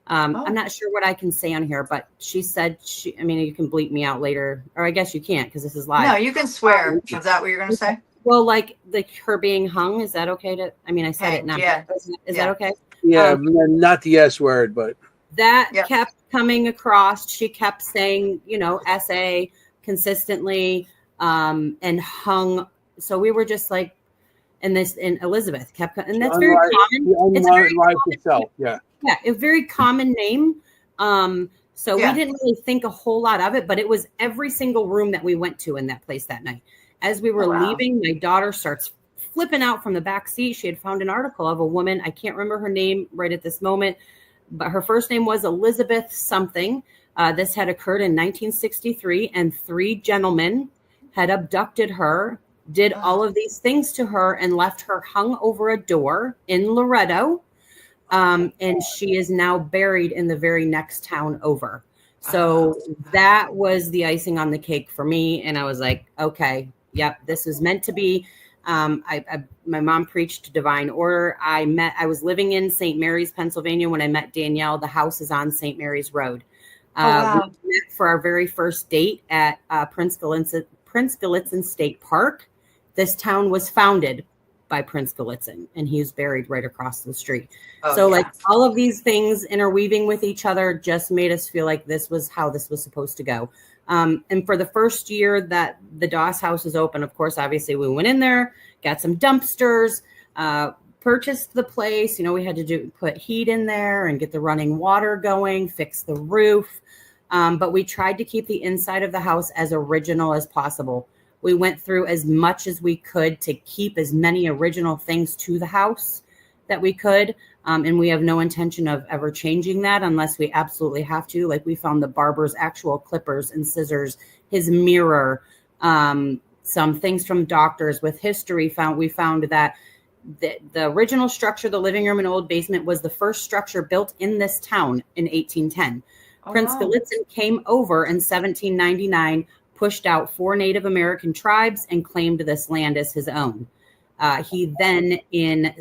I'm not sure what I can say on here, but she said I mean, you can bleep me out later, or I guess you can't, because this is live.
No, you can swear. Is that what you're going to say?
Well, like her being hung, is that okay to, I mean, I said it now.
Yeah.
Is that okay?
Yeah, not the S word, but.
That kept coming across. She kept saying, you know, SA consistently, and hung. So we were just like, and Elizabeth kept, and that's very common. It's very common.
Itself. Yeah,
a very common name. So we didn't really think a whole lot of it, but it was every single room that we went to in that place that night. As we were leaving, my daughter starts flipping out from the back seat. She had found an article of a woman. I can't remember her name right at this moment, but her first name was Elizabeth something. This had occurred in 1963, and 3 gentlemen had abducted her, did all of these things to her, and left her hung over a door in Loretto. And she is now buried in the very next town over. So that was the icing on the cake for me. And I was like, okay, yep, this is meant to be. My mom preached divine order. I was living in St. Mary's, Pennsylvania, when I met Danielle. The house is on St. Mary's Road. We met for our very first date at Prince Gallitzin State Park. This town was founded by Prince Gallitzin, and he's buried right across the street. Like all of these things interweaving with each other just made us feel like this was how this was supposed to go. And for the first year that the Doss house was open, of course, obviously we went in there, got some dumpsters, purchased the place. You know, we had to put heat in there and get the running water going, fix the roof. But we tried to keep the inside of the house as original as possible. We went through as much as we could to keep as many original things to the house that we could. And we have no intention of ever changing that unless we absolutely have to. Like, we found the barber's actual clippers and scissors, his mirror, some things from doctors with history. We found that the original structure, the living room and old basement, was the first structure built in this town in 1810. Prince Gallitzin came over in 1799, pushed out 4 Native American tribes, and claimed this land as his own. He then in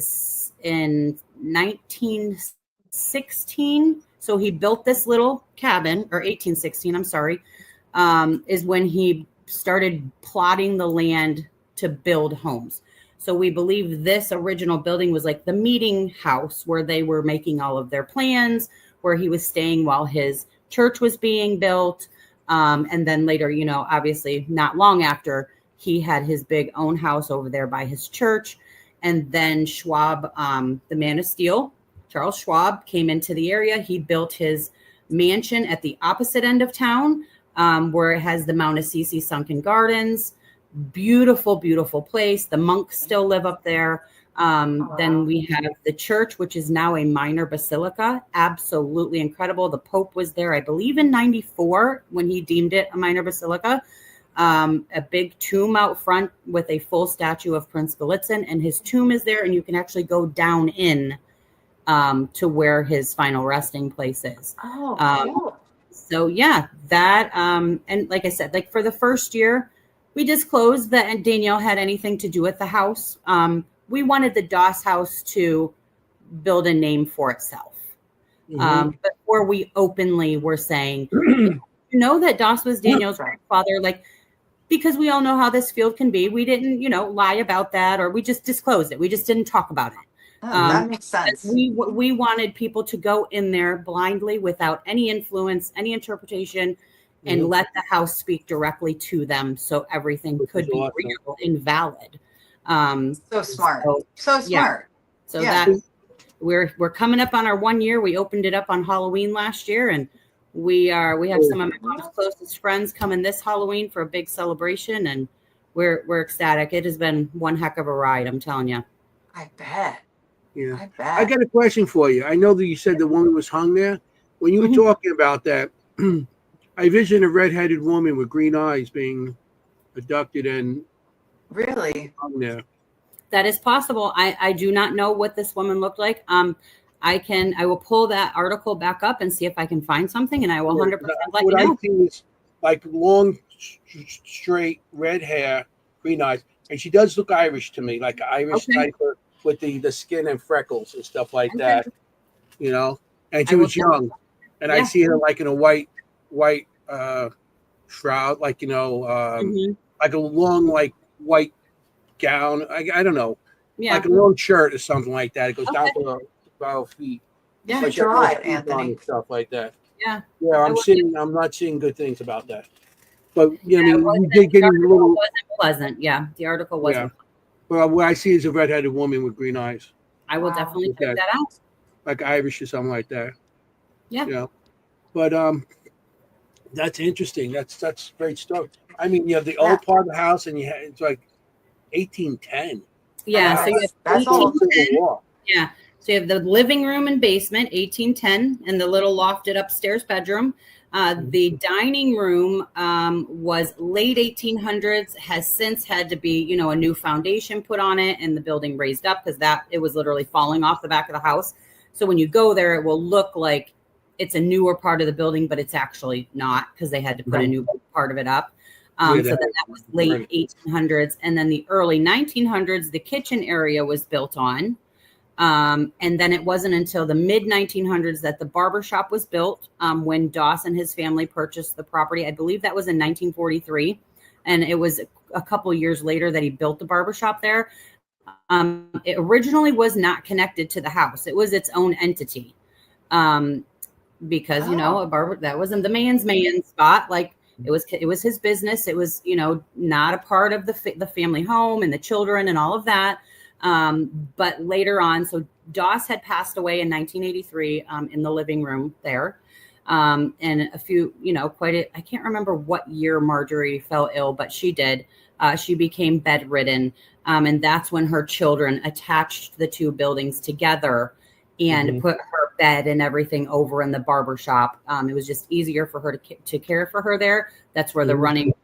1916, so he built this little cabin, or 1816, I'm sorry, is when he started plotting the land to build homes. So we believe this original building was like the meeting house where they were making all of their plans, where he was staying while his church was being built. And then later, obviously not long after, he had his big own house over there by his church. And then Schwab, the man of steel, Charles Schwab, came into the area. He built his mansion at the opposite end of town, where it has the Mount Assisi Sunken Gardens. Beautiful, beautiful place. The monks still live up there. Then we have the church, which is now a minor basilica. Absolutely incredible. The Pope was there, I believe, in 94 when he deemed it a minor basilica. A big tomb out front with a full statue of Prince Gallitzin, and his tomb is there, and you can actually go down in to where his final resting place is.
Cool.
So yeah, that and like I said, like for the first year, we disclosed that Danielle had anything to do with the house. We wanted the Doss house to build a name for itself. Before we openly were saying, that Doss was Danielle's grandfather, like, because we all know how this field can be. We didn't, lie about that, or we just disclosed it. We just didn't talk about it.
That makes sense.
We wanted people to go in there blindly without any influence, any interpretation, and let the house speak directly to them, so everything could be real and valid.
So smart. So smart.
Yeah. So that we're coming up on our 1 year. We opened it up on Halloween last year, and we have some of my mom's closest friends coming this Halloween for a big celebration, and we're ecstatic. It has been one heck of a ride, I'm telling you.
I bet.
Yeah.
I bet.
I got a question for you. I know that you said the woman was hung there. When you were talking about that, I visioned a redheaded woman with green eyes being abducted and
really
hung there.
That is possible. I do not know what this woman looked like. I will pull that article back up and see if I can find something, and I will 100% let you know.
What I see is like long, straight red hair, green eyes, and she does look Irish to me, like an Irish type with the skin and freckles and stuff like that. And she was young, and I see her like in a white shroud, like like a long white gown. I don't know, like a long shirt or something like that. It goes down to her feet.
Yeah,
like
draw it, Anthony.
Stuff like that.
Yeah.
I'm not seeing good things about that. But you
did get a little. Wasn't pleasant. Yeah, the article wasn't.
Well, what I see is a redheaded woman with green eyes.
I will definitely check that out.
Like Irish or something like that.
Yeah.
But that's interesting. That's great stuff. I mean, you have the old part of the house, and it's like 1810.
Yeah. So you have
that's all Civil
War. Yeah. So you have the living room and basement, 1810, and the little lofted upstairs bedroom. The dining room was late 1800s, has since had to be, a new foundation put on it, and the building raised up because it was literally falling off the back of the house. So when you go there, it will look like it's a newer part of the building, but it's actually not, because they had to put a new part of it up. So then that was late 1800s. And then the early 1900s, the kitchen area was built on. And then it wasn't until the mid 1900s that the barbershop was built, when Doss and his family purchased the property. I believe that was in 1943. And it was a couple years later that he built the barbershop there. It originally was not connected to the house. It was its own entity. Because, a barber, that wasn't the man's spot. Like, it was his business. It was, not a part of the family home and the children and all of that. But later on, so Doss had passed away in 1983 in the living room there. And a few, I can't remember what year Marjorie fell ill, but she did. She became bedridden. And that's when her children attached the two buildings together and put her bed and everything over in the barber shop. It was just easier for her to care for her there. That's where the running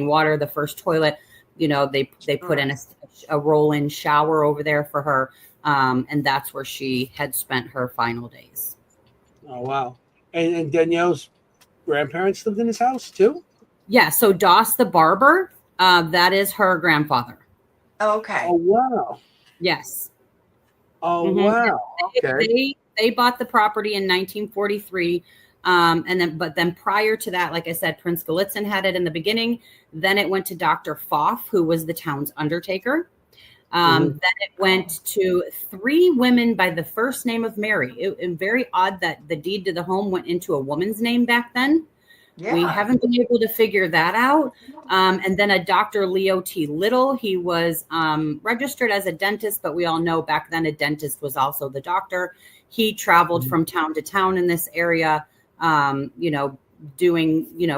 water, the first toilet, they put in a roll-in shower over there for her. And that's where she had spent her final days.
Oh, wow. And Danielle's grandparents lived in this house too?
Yeah. So Doss the barber, that is her grandfather.
Oh, okay.
Oh, wow.
Yes.
Oh, wow. Okay.
They bought the property in 1943. But then prior to that, like I said, Prince Gallitzin had it in the beginning. Then it went to Dr. Pfaff, who was the town's undertaker. Then it went to 3 women by the first name of Mary. It very odd that the deed to the home went into a woman's name back then. Yeah. We haven't been able to figure that out. And then a Dr. Leo T. Little. He was registered as a dentist, but we all know back then a dentist was also the doctor. He traveled from town to town in this area,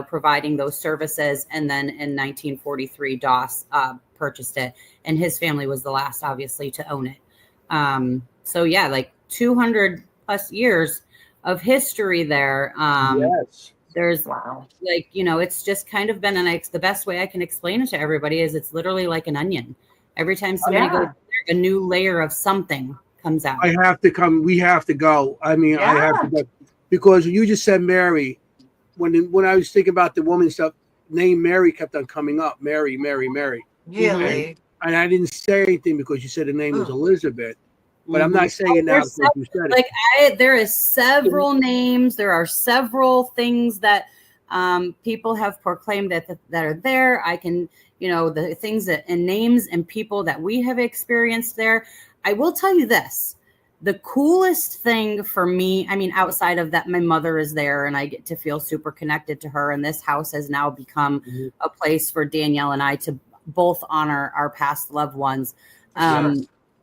providing those services. And then in 1943, Doss purchased it, and his family was the last, obviously, to own it. So yeah, like 200 plus years of history there.
Yes.
There's it's just kind of been, and the best way I can explain it to everybody is it's literally like an onion. Every time somebody goes there, a new layer of something comes out.
We have to go. I mean, I have to go because you just said Mary. When I was thinking about the woman stuff, name Mary kept on coming up. Mary.
Really?
And I didn't say anything because you said the name was Elizabeth. But I'm not saying it now because you said it.
There is several names. There are several things that people have proclaimed that are there. I can, the things that and names and people that we have experienced there. I will tell you this. The coolest thing for me, I mean, outside of that, my mother is there and I get to feel super connected to her. And this house has now become a place for Danielle and I to both honor our past loved ones.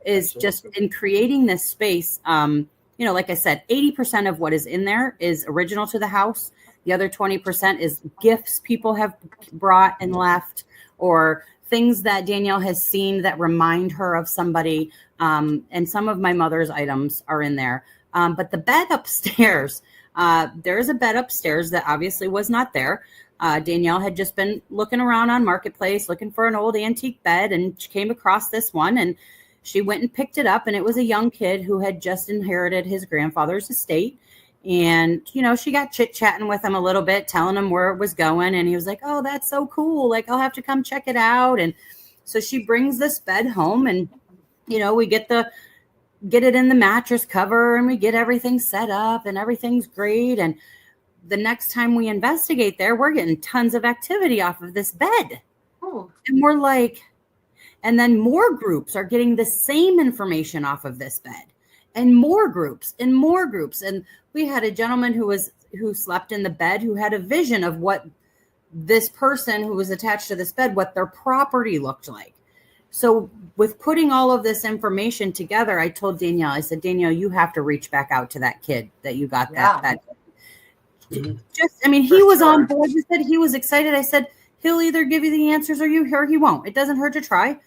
Is just in creating this space. Like I said, 80% of what is in there is original to the house. The other 20% is gifts people have brought and left, or things that Danielle has seen that remind her of somebody. And some of my mother's items are in there. But the bed upstairs, there is a bed upstairs that obviously was not there. Danielle had just been looking around on Marketplace, looking for an old antique bed, and she came across this one, and she went and picked it up, and it was a young kid who had just inherited his grandfather's estate. And, she got chit-chatting with him a little bit, telling him where it was going. And he was like, oh, that's so cool. Like, I'll have to come check it out. And so she brings this bed home, and, we get it in the mattress cover, and we get everything set up, and everything's great. And the next time we investigate there, we're getting tons of activity off of this bed. Oh. And we're like, and then more groups are getting the same information off of this bed, and more groups and more groups. And we had a gentleman who slept in the bed who had a vision of what this person who was attached to this bed, what their property looked like. So with putting all of this information together, I told Danielle, I said, Danielle, you have to reach back out to that kid that you got that bed. He was on board. He said he was excited. I said, he'll either give you the answers or he won't. It doesn't hurt to try.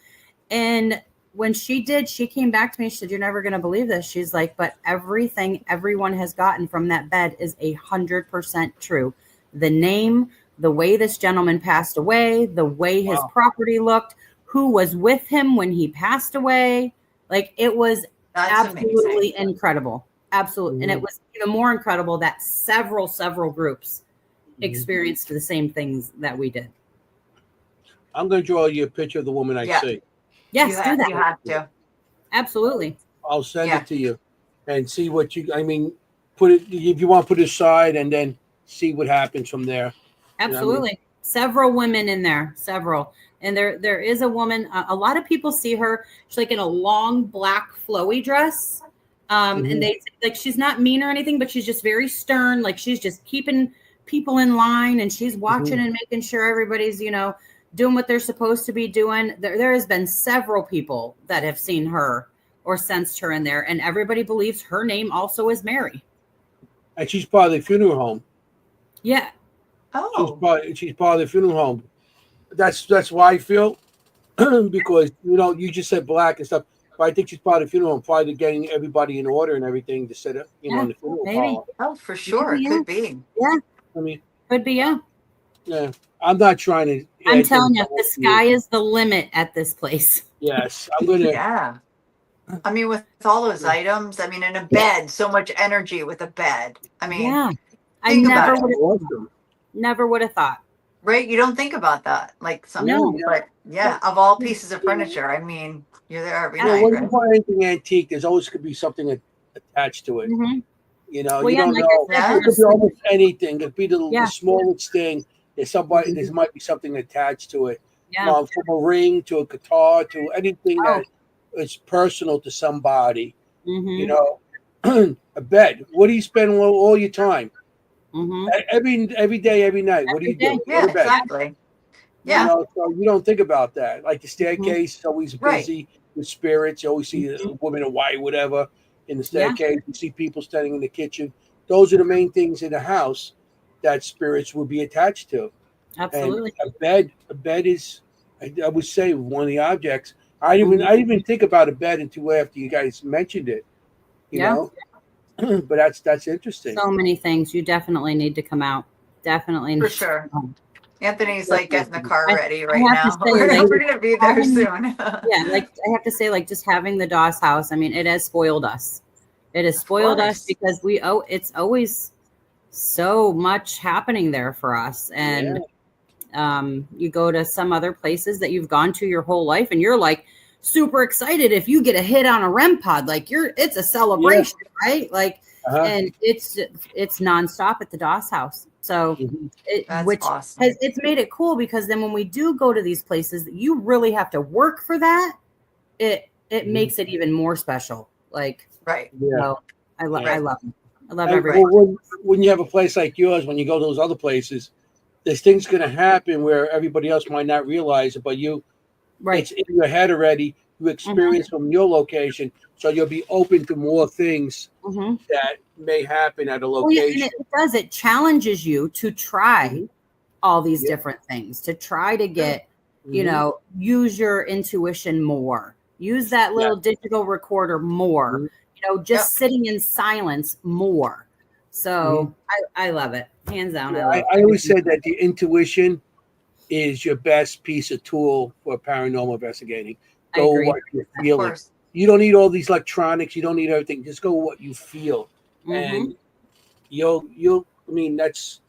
And when she did, she came back to me. She said, you're never going to believe this. She's like, but everything everyone has gotten from that bed is 100% true. The name, the way this gentleman passed away, the way his property looked, who was with him when he passed away. Like, it was absolutely incredible. Absolutely. And it was even more incredible that several groups experienced the same things that we did.
I'm going to draw you a picture of the woman I see.
Yes, do that.
You have to.
Absolutely.
I'll send it to you and see what put it, if you want to put it aside, and then see what happens from there.
Absolutely. Several women in there, several. And there is a woman, a lot of people see her. She's like in a long black flowy dress. And they like, she's not mean or anything, but she's just very stern. Like, she's just keeping people in line, and she's watching and making sure everybody's, doing what they're supposed to be doing. There has been several people that have seen her or sensed her in there, and everybody believes her name also is Mary.
And she's part of the funeral home.
Yeah.
Oh.
She's part of the funeral home. That's why I feel because you just said black and stuff. But I think she's part of the funeral home, probably getting everybody in order and everything to set up,
Yeah,
in the funeral
maybe.
parlor.
Oh, for sure.
Maybe,
Could be.
Yeah.
I mean,
Could be, yeah.
yeah. I'm not trying to.
I'm telling you, the sky is the limit at this place.
Yes, I'm gonna.
Yeah. I mean, with all those items, I mean, in a bed, so much energy with a bed. I mean,
Yeah. I
think
never
about it.
would have thought.
Right? You don't think about that, like something.
No.
But yeah, of all pieces of furniture, I mean, you're there every night,
When
right?
you buy anything antique, there's always could be something attached to it.
Mm-hmm.
You
Well,
you
yeah,
don't
like
know.
I said,
It could be almost anything. It could be the
Yeah.
smallest thing. There might be something attached to it.
Yeah.
From a ring to a guitar to anything
Oh.
that is personal to somebody.
Mm-hmm.
A bed. What do you spend all your time?
Mm-hmm.
Every day, every night. What do you do?
Yeah,
Go to bed.
exactly. Yeah.
So you don't think about that. Like the staircase is always
Right.
busy with spirits. You always see a woman in white, whatever, in the staircase. You see people standing in the kitchen. Those are the main things in the house that spirits will be attached to.
Absolutely.
And a bed is, I would say, one of the objects. I didn't even think about a bed until after you guys mentioned it. You know, but that's interesting.
So many things. You definitely need to come out. Definitely.
For sure. Anthony's like getting the car ready right
have
now.
to say,
We're gonna be there soon.
Yeah, like I have to say, like just having the Doss house. I mean, it has spoiled us. It has spoiled us because it's always so much happening there for us. And you go to some other places that you've gone to your whole life, and you're like super excited if you get a hit on a REM pod. Like it's a celebration, right? Like, and it's nonstop at the Doss house. So
awesome.
it's made it cool because then when we do go to these places, you really have to work for that. It makes it even more special. Like,
right.
Yeah.
I love it. I love everything.
When you have a place like yours, when you go to those other places, there's things going to happen where everybody else might not realize it, but it's in your head already. You experience from your location, so you'll be open to more things that may happen at a location.
And it does. It challenges you to try all these different things, to try to get, use your intuition more, use that little digital recorder more, just sitting in silence more. So I love it. Hands down.
I always said that the intuition is your best piece of tool for paranormal investigating. Go what you're feeling. You don't need all these electronics. You don't need everything. Just go what you feel, and you'll. I mean, that's.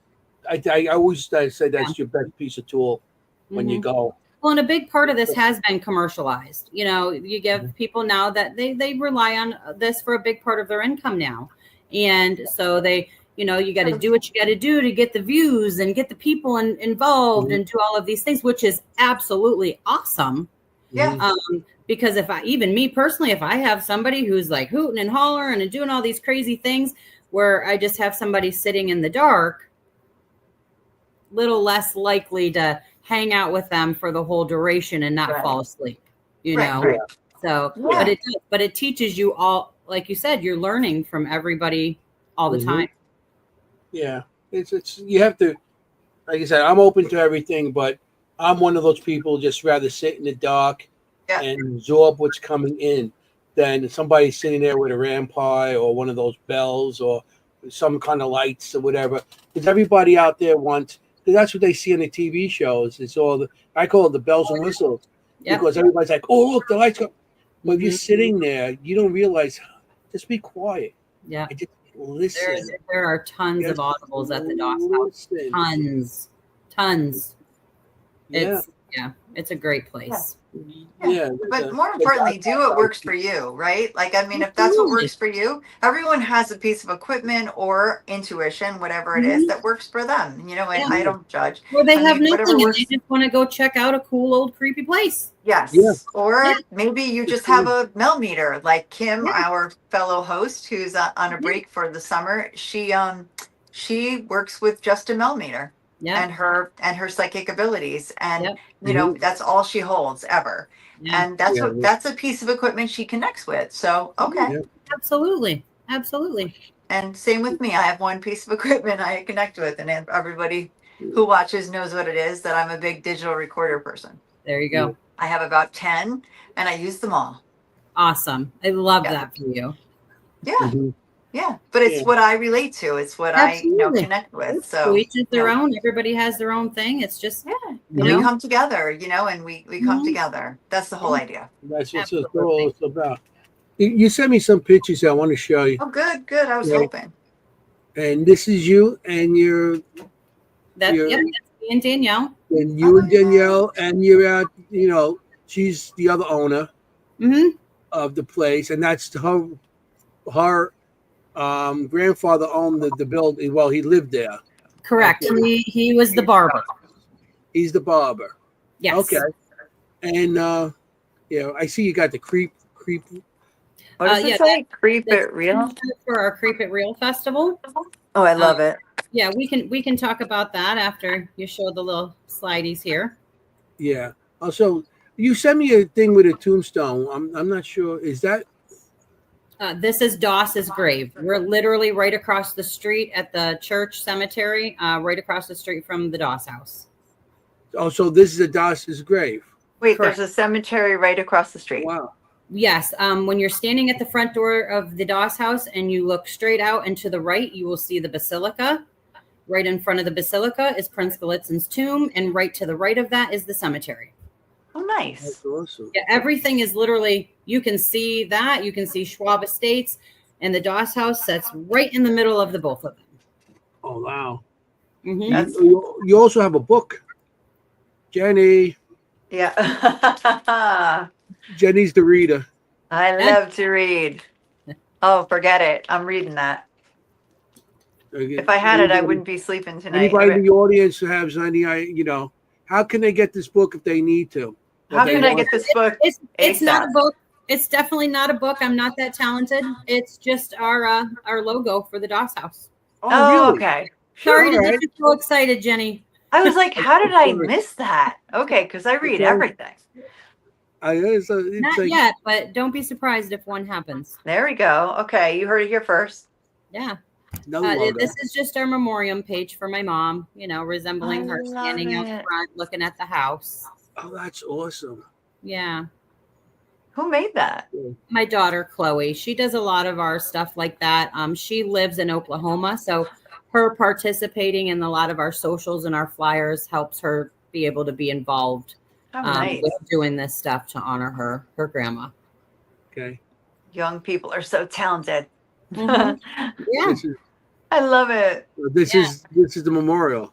I always say that's your best piece of tool when you go.
Well, and a big part of this has been commercialized. You give people now that they rely on this for a big part of their income now, and so they. You got to do what you got to do to get the views and get the people involved and do all of these things, which is absolutely awesome.
Yeah.
Because me personally, if I have somebody who's like hooting and hollering and doing all these crazy things where I just have somebody sitting in the dark, little less likely to hang out with them for the whole duration and not fall asleep,
Right.
So, but it teaches you all, like you said, you're learning from everybody all the time.
Yeah, it's you have to, like I said, I'm open to everything, but I'm one of those people just rather sit in the dark and absorb what's coming in than somebody sitting there with a RAM pie or one of those bells or some kind of lights or whatever. Because everybody out there wants, because that's what they see on the TV shows. It's all I call it the bells and whistles. Because everybody's like, oh, look, the lights go. But if you're sitting there, you don't realize, just be quiet.
Yeah.
Listen.
There are tons of audibles at the Doss house. Tons. It's a great place.
Yeah. But more importantly, do what works for you, right? Like, I mean, if that's what works for you, everyone has a piece of equipment or intuition, whatever it is that works for them. And I don't judge.
Well, they have nothing and they just want to go check out a cool old creepy place.
Yes. Yeah. Or maybe you just have a mel meter, like Kim, our fellow host, who's on a break for the summer. She works with just a mel meter. And her psychic abilities, and that's all she holds ever, and that's a piece of equipment she connects with. So absolutely, And same with me. I have one piece of equipment I connect with, and everybody who watches knows what it is, that I'm a big digital recorder person.
There you go.
I have about 10 and I use them all.
Awesome. I love
Yeah.
that for you.
Yeah.
Mm-hmm.
Yeah. But it's what I relate to. It's what
Absolutely.
I connect with.
It's
So
each is their own. Everybody has their own thing. It's just,
and
you
we
know?
come together, and we come
Mhm.
together. That's the whole idea.
That's what it's
Absolutely.
all about. You sent me some pictures that I want to show you.
Oh, good. I was
Yeah.
hoping.
And this is you and your
That's me and Danielle.
and you and Danielle, and you're at, she's the other owner
Mm-hmm.
of the place, and that's her grandfather owned the building. Well, he lived there.
Correct.
Okay.
He was the barber.
He's the barber.
Yes.
Okay. And I see you got the creep.
What does it say? Creep It Real?
For our Creep It Real festival.
Oh, I love it.
Yeah, we can talk about that after you show the little slideys here.
Yeah. Also, you sent me a thing with a tombstone. I'm not sure. Is that?
This is Doss's grave. We're literally right across the street at the church cemetery, right across the street from the Doss house.
Oh, so this is a Doss's grave.
Wait,
Correct.
There's a cemetery right across the street.
Wow.
Yes. When you're standing at the front door of the Doss house and you look straight out and to the right, you will see the basilica. Right in front of the basilica is Prince Gallitzin's tomb, and right to the right of that is the cemetery.
Oh, nice.
That's awesome.
Yeah, everything is literally, you can see that. You can see Schwab Estates, and the Doss house sits right in the middle of the both of them.
Oh, wow.
Mm-hmm.
You also have a book. Jenny.
Yeah.
Jenny's the reader.
I love to read. Oh, forget it. I'm reading that. If I had it, I wouldn't be sleeping tonight.
Anybody in the audience who has any, how can they get this book if they need to?
How can I get this book?
It's not a book. It's definitely not a book. I'm not that talented. It's just our logo for the Doss house.
Oh,
really?
okay.
Sorry to get you so excited, Jenny.
I was like, how did I miss that? Okay, because I read everything.
Not yet, but don't be surprised if one happens.
There we go. Okay, you heard it here first.
Yeah.
No
This is just our memoriam page for my mom, resembling her standing out front looking at the house.
Oh, that's awesome.
Yeah.
Who made that?
My daughter, Chloe. She does a lot of our stuff like that. She lives in Oklahoma, so her participating in a lot of our socials and our flyers helps her be able to be involved with doing this stuff to honor her grandma.
Okay.
Young people are so talented.
Mm-hmm. Yeah.
I love it.
This is the memorial.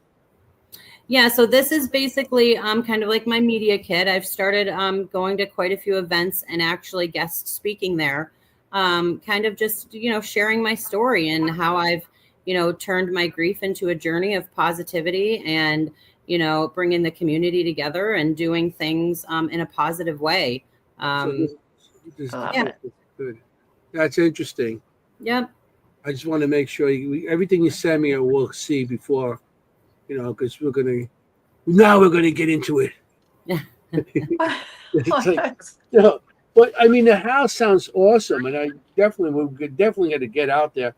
Yeah, so this is basically kind of like my media kit. I've started going to quite a few events and actually guest speaking there, kind of just, sharing my story and how I've, turned my grief into a journey of positivity and, bringing the community together and doing things in a positive way.
Good. That's interesting.
Yep.
I just want to make sure everything you send me, I will see before, because we're going to get into it.
Yeah.
But I mean, the house sounds awesome, and I definitely got to get out there.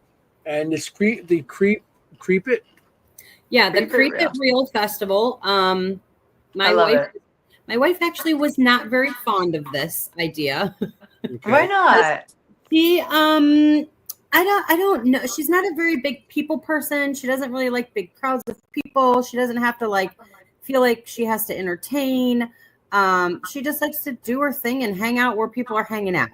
And creep it.
Yeah, the Creep It Real Festival. My wife actually was not very fond of this idea.
Okay.
Why not?
She I don't know. She's not a very big people person. She doesn't really like big crowds of people. She doesn't have to feel like she has to entertain. She just likes to do her thing and hang out where people are hanging out,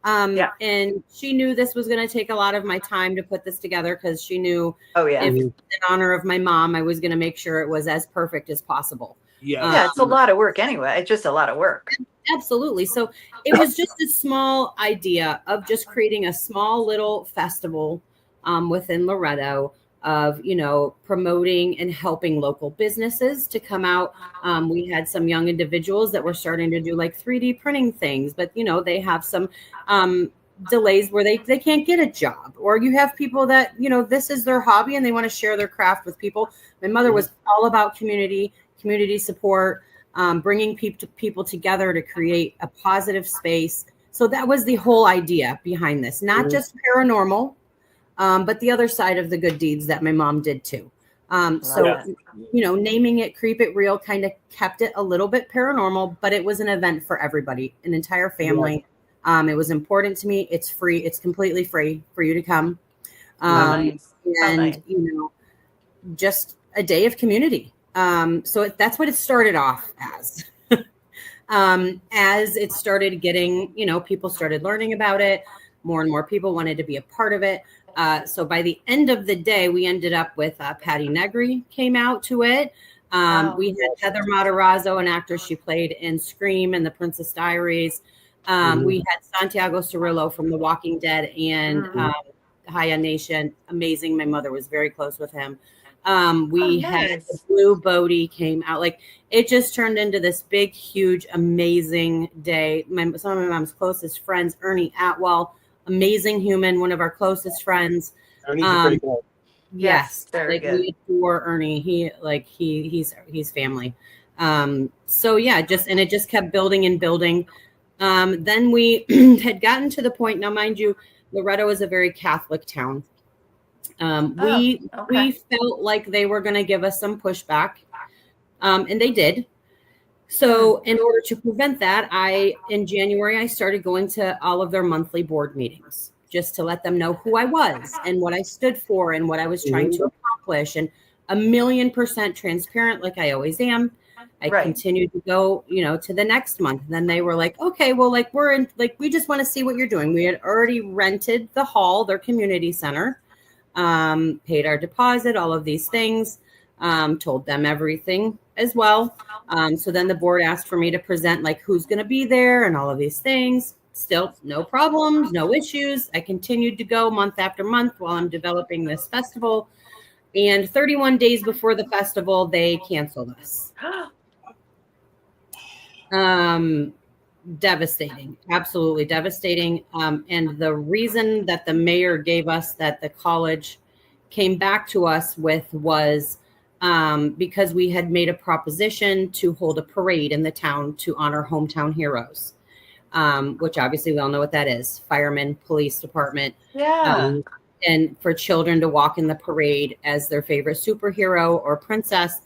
And she knew this was going to take a lot of my time to put this together because she knew if in honor of my mom, I was going to make sure it was as perfect as possible.
Yeah, it's a lot of work anyway. It's just a lot of work.
Absolutely. So it was just a small idea of just creating a small little festival within Loretto of, promoting and helping local businesses to come out. We had some young individuals that were starting to do 3D printing things, but, they have some delays where they can't get a job, or you have people that, this is their hobby and they want to share their craft with people. My mother was all about community support, bringing people together to create a positive space. So that was the whole idea behind this, not just paranormal, but the other side of the good deeds that my mom did too. So, naming it Creep It Real kind of kept it a little bit paranormal, but it was an event for everybody, an entire family. It was important to me. It's free. It's completely free for you to come.
Nice.
And, just a day of community. So that's what it started off as. As it started getting, people started learning about it. More and more people wanted to be a part of it. So by the end of the day, we ended up with Patty Negri came out to it. We had Heather Matarazzo, an actress. She played in Scream and The Princess Diaries. We had Santiago Cirillo from The Walking Dead and Haya Nation. Amazing. My mother was very close with him. We had Blue Bodie came out. Like, it just turned into this big, huge, amazing day. Some of my mom's closest friends, Ernie Atwell, amazing human, one of our closest friends.
Ernie's pretty cool.
Yes,
very good.
We adore Ernie. He's family. So yeah, it just kept building and building. Then we had gotten to the point. Now, mind you, Loretto is a very Catholic town. We felt like they were going to give us some pushback, and they did. So in order to prevent that, in January, I started going to all of their monthly board meetings just to let them know who I was and what I stood for and what I was trying to accomplish, and 1,000,000% transparent, like I always am. I continued to go, to the next month. Then they were like, okay, well, we just want to see what you're doing. We had already rented the hall, their community center. Paid our deposit, all of these things, told them everything as well. So then the board asked for me to present who's going to be there and all of these things. Still no problems, no issues. I continued to go month after month while I'm developing this festival. And 31 days before the festival, they canceled us. Devastating, absolutely devastating. And the reason that the mayor gave us that the college came back to us with was because we had made a proposition to hold a parade in the town to honor hometown heroes, which obviously we all know what that is. Firemen, police department.
Yeah.
And for children to walk in the parade as their favorite superhero or princess.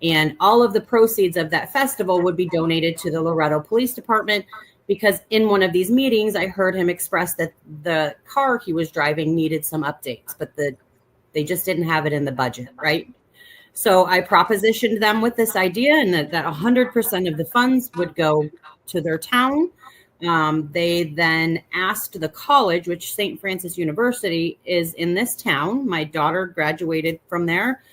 And all of the proceeds of that festival would be donated to the Loretto Police Department, because in one of these meetings, I heard him express that the car he was driving needed some updates, but they just didn't have it in the budget, right? So I propositioned them with this idea, and that 100% of the funds would go to their town. They then asked the college, which St. Francis University is in this town. My daughter graduated from there.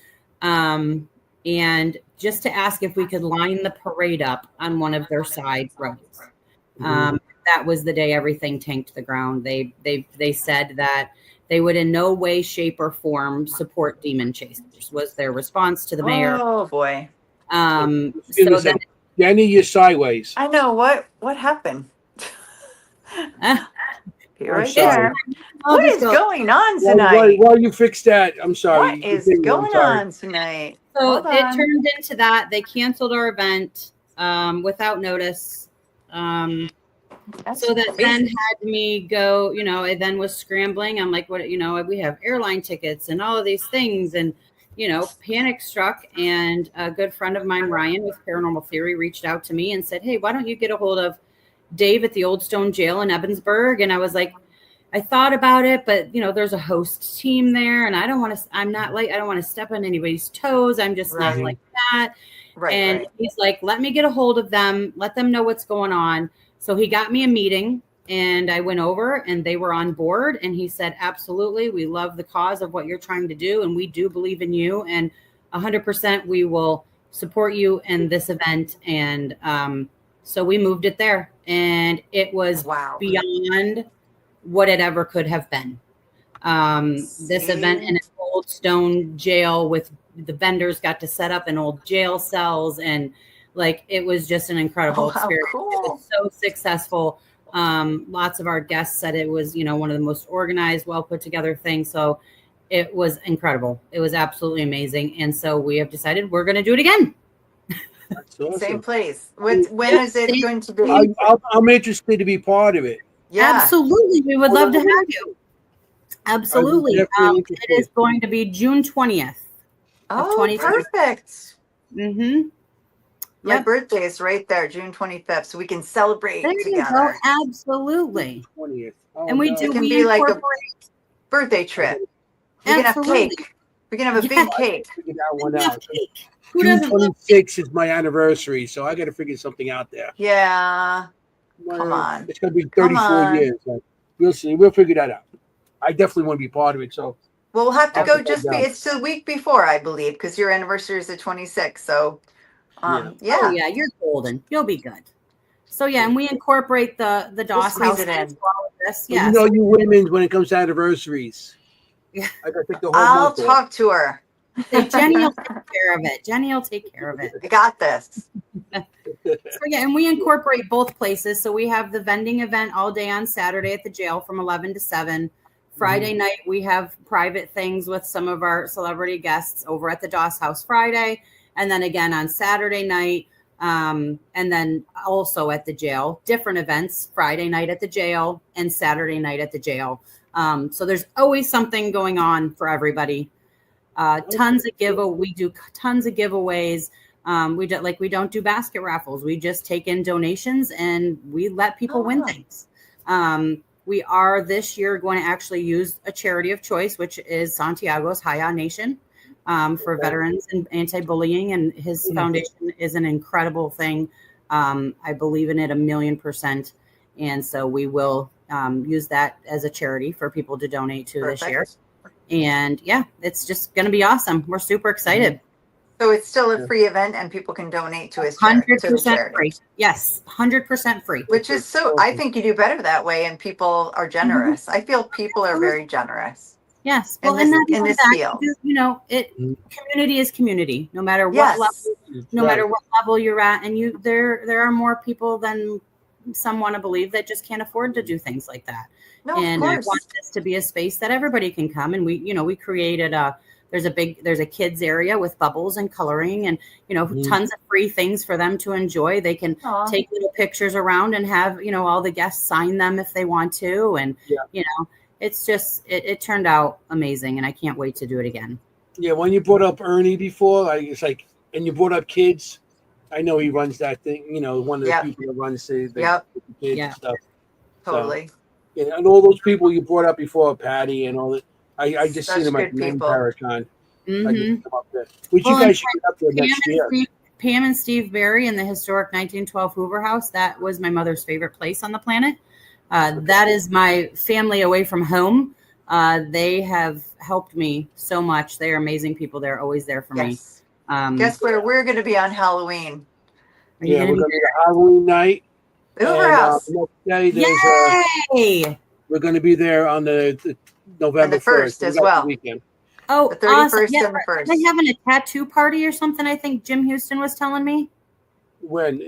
And just to ask if we could line the parade up on one of their side roads. That was the day everything tanked to the ground. They said that they would in no way, shape, or form support demon chasers, was their response to the mayor.
Oh boy.
So then,
Jenny, you're sideways.
I know what happened. Right
sorry.
there. What is going on tonight?
While you fix that, I'm sorry.
What is going on tonight?
So it turned into that. They canceled our event without notice. So that then had me go, I then was scrambling. I'm like, what, we have airline tickets and all of these things. And, panic struck. And a good friend of mine, Ryan, with Paranormal Theory, reached out to me and said, hey, why don't you get a hold of Dave at the Old Stone Jail in Ebensburg? And I was like, I thought about it, but there's a host team there, and I don't want to step on anybody's toes. I'm just not like that. And he's like, let me get a hold of them, let them know what's going on. So he got me a meeting, and I went over, and they were on board. And he said, absolutely, we love the cause of what you're trying to do, and we do believe in you, and 100% we will support you in this event. And so we moved it there, and it was beyond what it ever could have been. This event in an old stone jail with the vendors got to set up in old jail cells, and it was just an incredible experience.
Cool.
It was so successful. Lots of our guests said it was, one of the most organized, well put together things. So it was incredible. It was absolutely amazing. And so we have decided we're going to do it again.
Awesome. Same place. When is it going to be?
I'm interested to be part of it.
Yeah.
Absolutely. We would love to have you. Absolutely. It is going to be June 20th.
Oh, perfect.
Mm-hmm.
My birthday is right there, June 25th, so we can celebrate
there
together.
You go. Absolutely.
20th.
And we do.
It can
we
be like a
incorporate
birthday trip. We can have cake. We can have a big cake.
Figure that one out.
Who
June
doesn't
26th is my anniversary, so I got to figure something out there.
Yeah. Come on.
It's going to be 34 years. We'll see. We'll figure that out. I definitely want to be part of it. So.
Well, we'll have to go it's the week before, I believe, because your anniversary is the 26th. So,
Oh, yeah, you're golden. You'll be good. So, yeah, and we incorporate the DOS house into all of this.
Yeah. You know, you women, when it comes to anniversaries.
Yeah.
I got to take the whole
I'll talk to her.
Jenny will take care of it. Jenny will take care of it.
I got this.
So, yeah, and we incorporate both places. So we have the vending event all day on Saturday at the jail from 11 to 7. Friday night, we have private things with some of our celebrity guests over at the DOS House Friday. And then again on Saturday night, and then also at the jail, different events, Friday night at the jail and Saturday night at the jail. So there's always something going on for everybody. Tons of we do tons of giveaways. We don't do basket raffles. We just take in donations and we let people win things. We are this year going to actually use a charity of choice, which is Santiago's Haya Nation for veterans and anti-bullying. And his foundation is an incredible thing. I believe in it 1,000,000%. And so we will use that as a charity for people to donate to this year. And yeah, it's just going to be awesome. We're super excited.
So it's still a free event and people can donate to his
100% free. Yes, 100% free.
Which is I think you do better that way and people are generous. I feel people are very generous.
Yes.
Well, in this field.
You know, community is community, no matter what level, level you're at. And there are more people than some want to believe that just can't afford to do things like that.
No,
and
of
I
course.
want this to be a space that everybody can come. And we created there's a kids area with bubbles and coloring and, tons of free things for them to enjoy. They can take little pictures around and have, all the guests sign them if they want to. And, it's just, it turned out amazing. And I can't wait to do it again.
Yeah. When you brought up Ernie before, it's like, and you brought up kids, I know he runs that thing, one of the people that runs the kids and stuff.
Totally.
So, and all those people you brought up before, Patty and all that. I just seen them at the main Paracon. Which you guys should get up there next year.
Pam and Steve Berry in the historic 1912 Hoover House. That was my mother's favorite place on the planet. That is my family away from home. They have helped me so much. They are amazing people. They're always there for me.
Guess where we're going to be on Halloween?
We're going to be Halloween night.
The Hoover House.
Yay!
We're going to be there on the November
1st as well.
Weekend.
Oh,
the 31st
awesome.
and the 1st.
Are they having a tattoo party or something? I think Jim Houston was telling me.
When?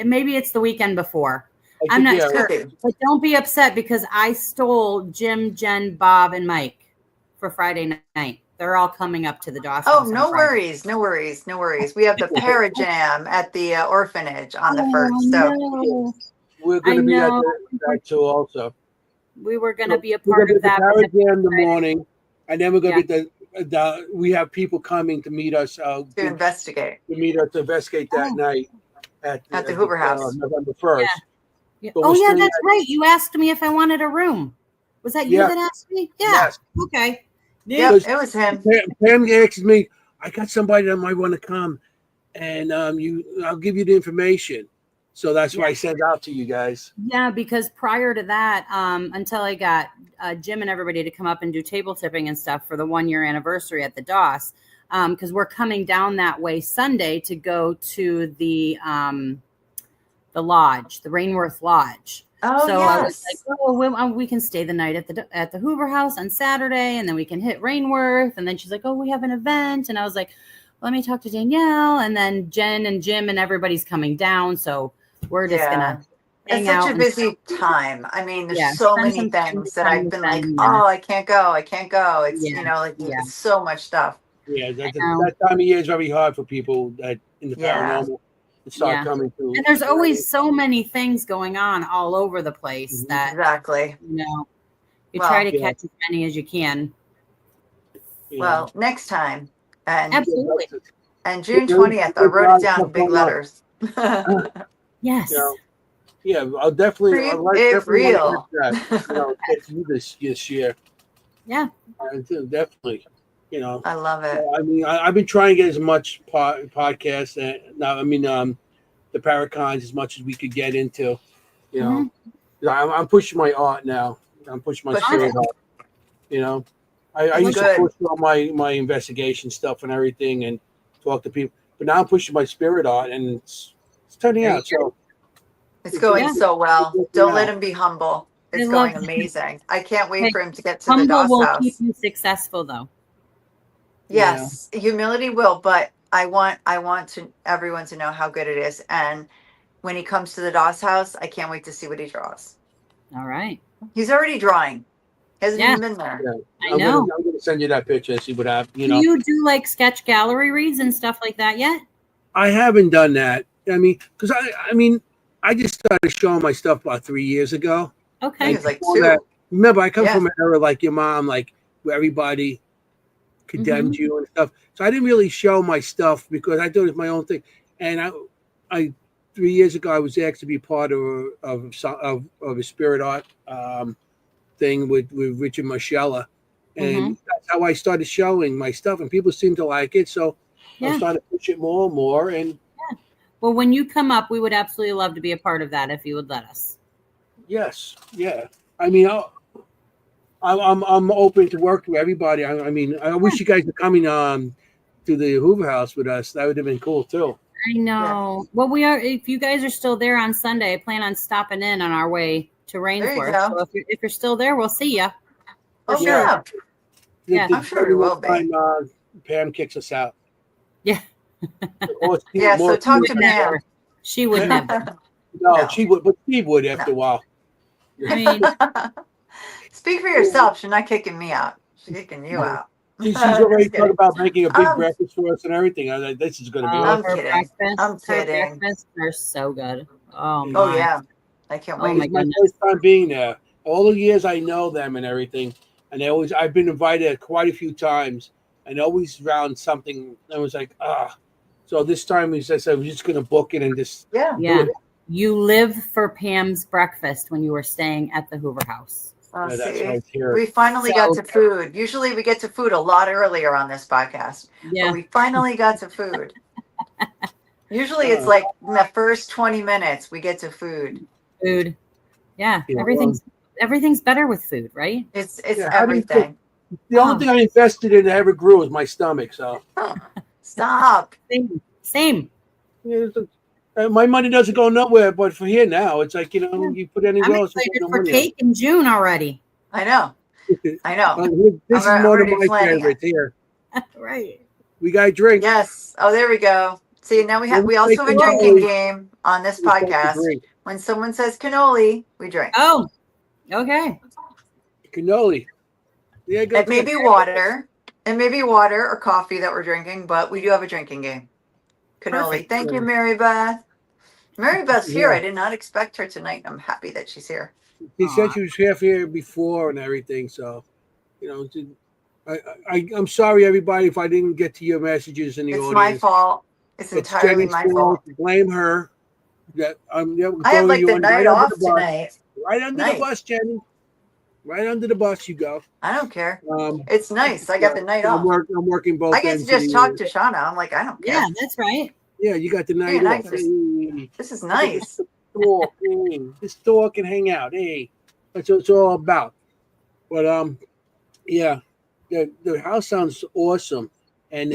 Maybe it's the weekend before. I'm not sure. But don't be upset because I stole Jim, Jen, Bob, and Mike for Friday night. They're all coming up to the Dawson.
Oh, no worries. We have the Parajam at the orphanage on the 1st. So
we're going to be at that too also.
We were going to be a part of that.
Parajam in the morning, and then we're going to be we have people coming to meet us. To
investigate.
To meet us to investigate that night at
the Hoover House.
November 1st.
Yeah. That's right. You asked me if I wanted a room. Was that you that asked me? Yeah.
Yes.
Okay.
Yeah, it was him.
Pam asked me, I got somebody that might want to come, and I'll give you the information. So that's why I sent out to you guys.
Yeah, because prior to that, until I got Jim and everybody to come up and do table tipping and stuff for the 1-year anniversary at the DOS, because we're coming down that way Sunday to go to the lodge, the Rainworth Lodge.
Oh,
so I was like, we can stay the night at the Hoover House on Saturday, and then we can hit Rainworth. And then she's like, we have an event. And I was like, let me talk to Danielle. And then Jen and Jim and everybody's coming down. So we're just going to hang out.
It's such a busy time. I mean, there's so many things that I've been like, I can't go. It's, it's so much stuff.
Yeah, that time of year is very hard for people that in the paranormal. Start coming through.
And there's always so many things going on all over the place that You
Well,
try to catch as many as you can.
Well, next time. And
Absolutely.
And June 20th, I wrote it down in big letters.
Yes.
Yeah, I'll definitely.
Keep
I'll
it
definitely
real.
get you this year.
Yeah.
Definitely.
I love it.
I mean, I've been trying to get as much podcast and now. I mean, the Paracons as much as we could get into. I'm pushing my art now. I'm pushing my spirit art. I used to push all my investigation stuff and everything and talk to people, but now I'm pushing my spirit art and it's turning out. So
it's going so well. Don't let him be humble. It's going amazing. I can't wait for him to get to the DOS
will
house.
Keep you successful though.
Yes, humility will, but I want everyone to know how good it is. And when he comes to the DOS house, I can't wait to see what he draws.
All right.
He's already drawing. Hasn't even been there.
Yeah, I know.
I'm gonna send you that picture and see what happens.
Do you do like sketch gallery reads and stuff like that yet?
I haven't done that. I mean, because I just started showing my stuff about 3 years ago.
Okay.
He was like 2.
Remember, I come from an era like your mom, like where everybody condemned you and stuff. So I didn't really show my stuff because I thought it was my own thing. And I 3 years ago, I was asked to be part of a spirit art thing with Richard Marshalla. And that's how I started showing my stuff. And people seem to like it. So I'm starting to push it more and more. And
well, when you come up, we would absolutely love to be a part of that if you would let us.
Yes. Yeah. I mean, I'm open to work with everybody. I mean, I wish you guys were coming to the Hoover House with us. That would have been cool too.
I know. Yeah. Well, we are. If you guys are still there on Sunday, I plan on stopping in on our way to Rainsford. So if you're still there, we'll see you.
Oh sure.
Yeah,
I'm sure we will be.
Pam kicks us out.
Yeah.
Yeah. So talk to Pam.
She would never.
No, she would, but she would after a while.
I mean,
speak for yourself. She's not kicking me out. She's kicking you out.
She's already talking about making a big breakfast for us and everything. This is going to be
awesome. I'm kidding.
Breakfast are so good. Oh,
oh yeah. I can't wait.
It's my first time being there. All the years I know them and everything. And I've been invited quite a few times and always around something. I was like, So this time I said, we're just going to book it and just
do it.
You live for Pam's breakfast when you were staying at the Hoover House.
Oh, yeah, we finally got to food. Usually we get to food a lot earlier on this podcast. Yeah. But we finally got to food. Usually it's like in the first 20 minutes we get to food.
Food. Yeah. Everything's better with food, right?
It's everything.
The only thing I invested in that ever grew was my stomach. So
stop.
Same.
Yeah, my money doesn't go nowhere, but for here now, it's like, you put anywhere else.
I'm excited for cake in June already.
I know.
This is one of my favorites here.
Right.
We got a drink.
Yes. Oh, there we go. See, now we also have a drinking game on this podcast. When someone says cannoli, we drink.
Oh, okay.
Cannoli. Yeah,
it may be water. It may be water or coffee that we're drinking, but we do have a drinking game. Cannoli. Perfect. Thank you, Mary Beth. Mary Beth's here. I did not expect her tonight. I'm happy that she's here.
She said she was here before and everything. So, I'm sorry, everybody, if I didn't get to your messages in the audience.
It's my fault. It's entirely my fault.
Blame her. That
I had like the night off tonight.
Right under the bus, Jenny. Right under the bus you go.
I don't care. It's nice. I got the night off.
I'm working both.
I get to just talk to Shauna. I'm like, I don't care.
Yeah, that's right.
Yeah, you got the night off.
This is nice.
Just talk and hang out. Hey, that's what it's all about. But yeah, the house sounds awesome, and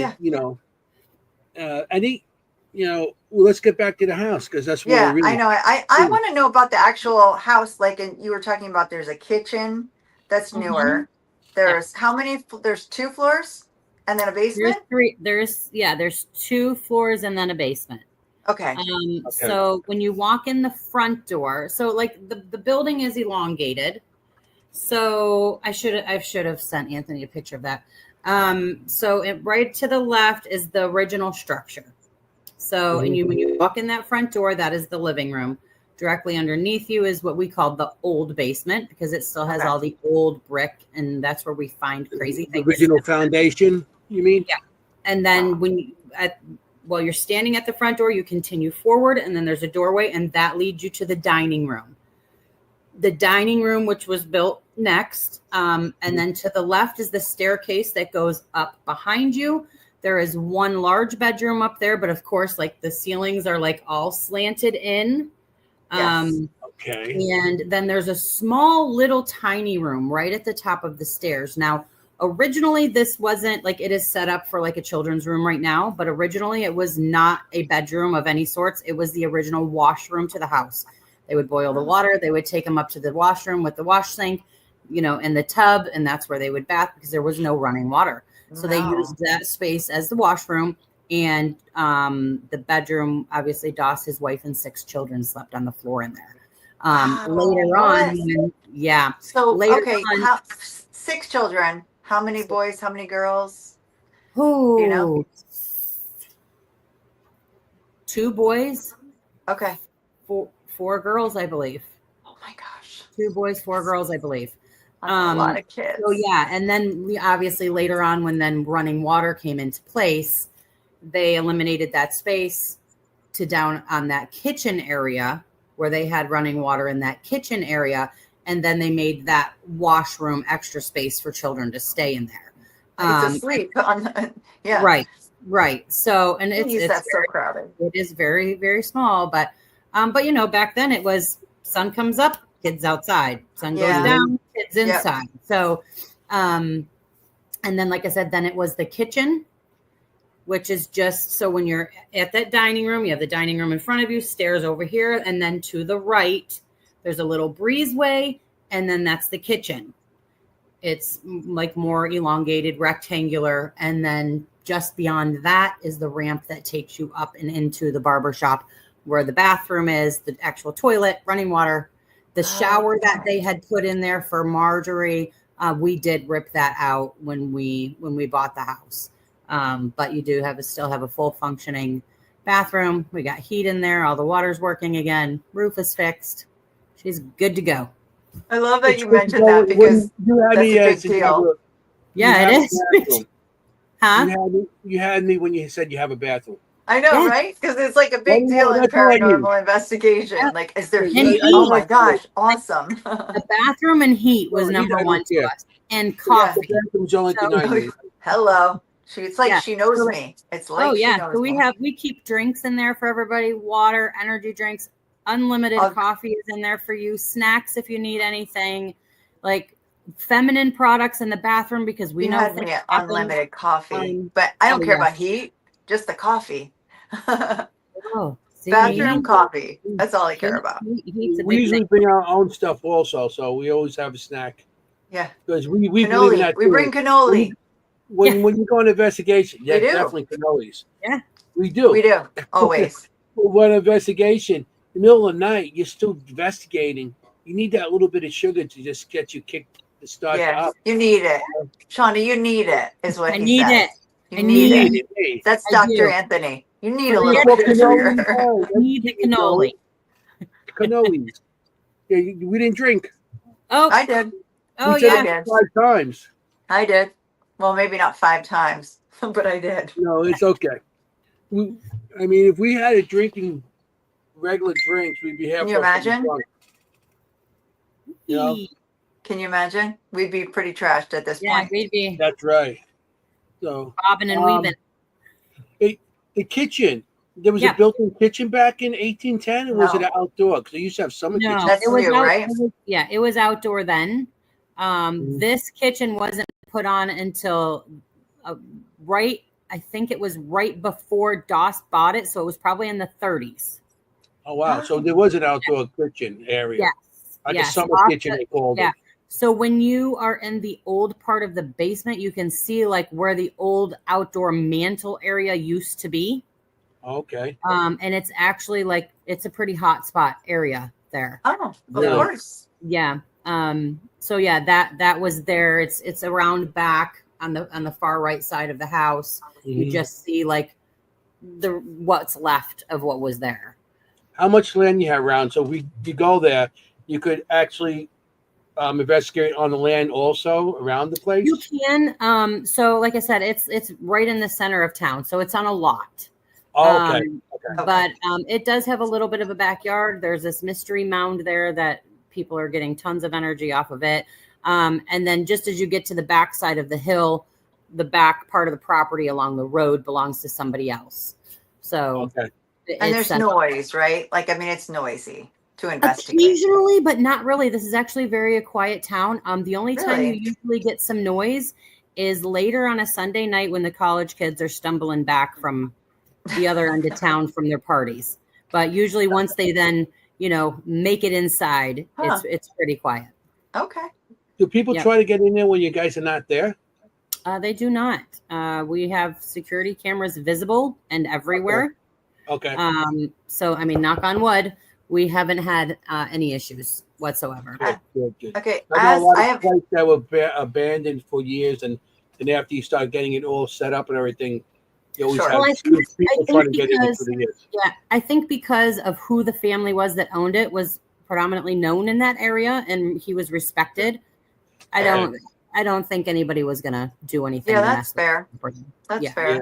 let's get back to the house because that's what
I know. I want to know about the actual house. Like, and you were talking about, there's a kitchen that's newer. There's how many? There's 2 floors and then a basement.
There's 2 floors and then a basement.
Okay.
So when you walk in the front door, so like the building is elongated. So I should have sent Anthony a picture of that. So right to the left is the original structure. So when you walk in that front door, that is the living room. Directly underneath you is what we call the old basement, because it still has all the old brick, and that's where we find crazy
The
things.
original foundation, you mean?
Yeah. And then while you're standing at the front door, you continue forward, and then there's a doorway, and that leads you to the dining room. The dining room, which was built next, and then to the left is the staircase that goes up behind you. There is one large bedroom up there, but of course, like the ceilings are like all slanted in.
Yes.
Okay.
And then there's a small little tiny room right at the top of the stairs. Now, originally this wasn't like, it is set up for like a children's room right now, but originally it was not a bedroom of any sorts. It was the original washroom to the house. They would boil the water. They would take them up to the washroom with the wash sink, and the tub. And that's where they would bath because there was no running water. So they used that space as the washroom. And the bedroom, obviously, Doss, his wife, and 6 children slept on the floor in there. Later on,
So,
later
on, 6 children. How many boys? How many girls?
Who? 2 boys.
Okay.
4 girls, I believe.
Oh my gosh.
2 boys, 4 girls, I believe.
That's a lot of kids.
So and then we obviously later on, when then running water came into place, they eliminated that space to down on that kitchen area where they had running water in that kitchen area. And then they made that washroom extra space for children to stay in there.
It's asleep on
Right. So, and it's
that's so crowded.
It is very, very small, but back then it was sun comes up, kids outside, sun goes down, kids inside. So, and then, like I said, then it was the kitchen, which is just, so when you're at that dining room, you have the dining room in front of you, stairs over here, and then to the right, there's a little breezeway, and then that's the kitchen. It's like more elongated, rectangular, and then just beyond that is the ramp that takes you up and into the barber shop, where the bathroom is, the actual toilet, running water, the shower that they had put in there for Marjorie. We did rip that out when we bought the house. But you do still have a full functioning bathroom. We got heat in there. All the water's working again. Roof is fixed. She's good to go.
I love that you mentioned that because that's a big deal.
Yeah, it is. Huh?
You had me when you said you have a bathroom.
I know, right? Because it's like a big deal in paranormal investigation. Like, is there heat? Oh my gosh, awesome.
The bathroom and heat was number one to us. And coffee.
The bathroom's only
hello. It's like she knows me. It's like she knows
so we keep drinks in there for everybody, water, energy drinks, unlimited coffee is in there for you, snacks if you need anything, like feminine products in the bathroom, because we know
unlimited coffee. But I don't care about heat, just the coffee. Bathroom coffee. That's all I care about.
We usually bring our own stuff also, so we always have a snack.
Yeah.
Because we
believe in that. We bring cannoli.
When you go on investigation, definitely cannolis.
Yeah.
We do.
We do. Always.
When investigation, in the middle of the night, you're still investigating. You need that little bit of sugar to just get you kicked to start up.
You need it. Shauna, you need it, is what he said.
I need it.
Hey. That's Dr. Anthony. You need a little bit of sugar.
You need the cannoli.
Cannolis. Yeah, we didn't drink.
Oh, I did.
Oh,
we did 5 times.
I did. Well, maybe not 5 times, but I did.
No, it's okay. I mean, if we had a drinking regular drinks, we'd be halfway.
Can you imagine?
You know?
Can you imagine? We'd be pretty trashed at this point.
We'd be.
That's right. So
bobbing and weaving.
The kitchen. There was a built-in kitchen back in 1810, or was it outdoor? Because they used to have summer kitchen.
That's new, right?
It was outdoor then. This kitchen wasn't put on until I think it was right before Doss bought it, so it was probably in the 30s.
Oh wow! So there was an outdoor kitchen area.
Yes,
like a summer kitchen they called it.
So when you are in the old part of the basement, you can see like where the old outdoor mantle area used to be.
Okay.
And it's actually like it's a pretty hot spot area there.
Oh, of course.
Yeah. So that was there. It's around back on the far right side of the house. Mm-hmm. You just see like what's left of what was there.
how much land you have around. So if you go there, you could actually investigate on the land also around the place.
You can. So like I said, it's right in the center of town, so it's on a lot.
Oh, okay.
But it does have a little bit of a backyard. There's this mystery mound there that people are getting tons of energy off of it. And then just as you get to the back side of the hill, the back part of the property along the road belongs to somebody else. So
and there's noise, right? Like, I mean, it's noisy to investigate.
Occasionally, but not really. This is actually very a quiet town. The only time you usually get some noise is later on a Sunday night when the college kids are stumbling back from the other end of town from their parties. But usually once they then, make it inside, it's pretty quiet.
Okay.
Do people try to get in there when you guys are not there?
They do not. We have security cameras visible and everywhere.
Okay.
So, I mean, knock on wood, we haven't had any issues whatsoever.
Good.
Okay.
I know a lot of places that were abandoned for years, and after you start getting it all set up and everything, you always have people trying to get in it for the years.
Yeah, I think because of who the family was that owned it was predominantly known in that area, and he was respected. I don't think anybody was gonna do anything.
Yeah, that's fair. That's fair. Yeah.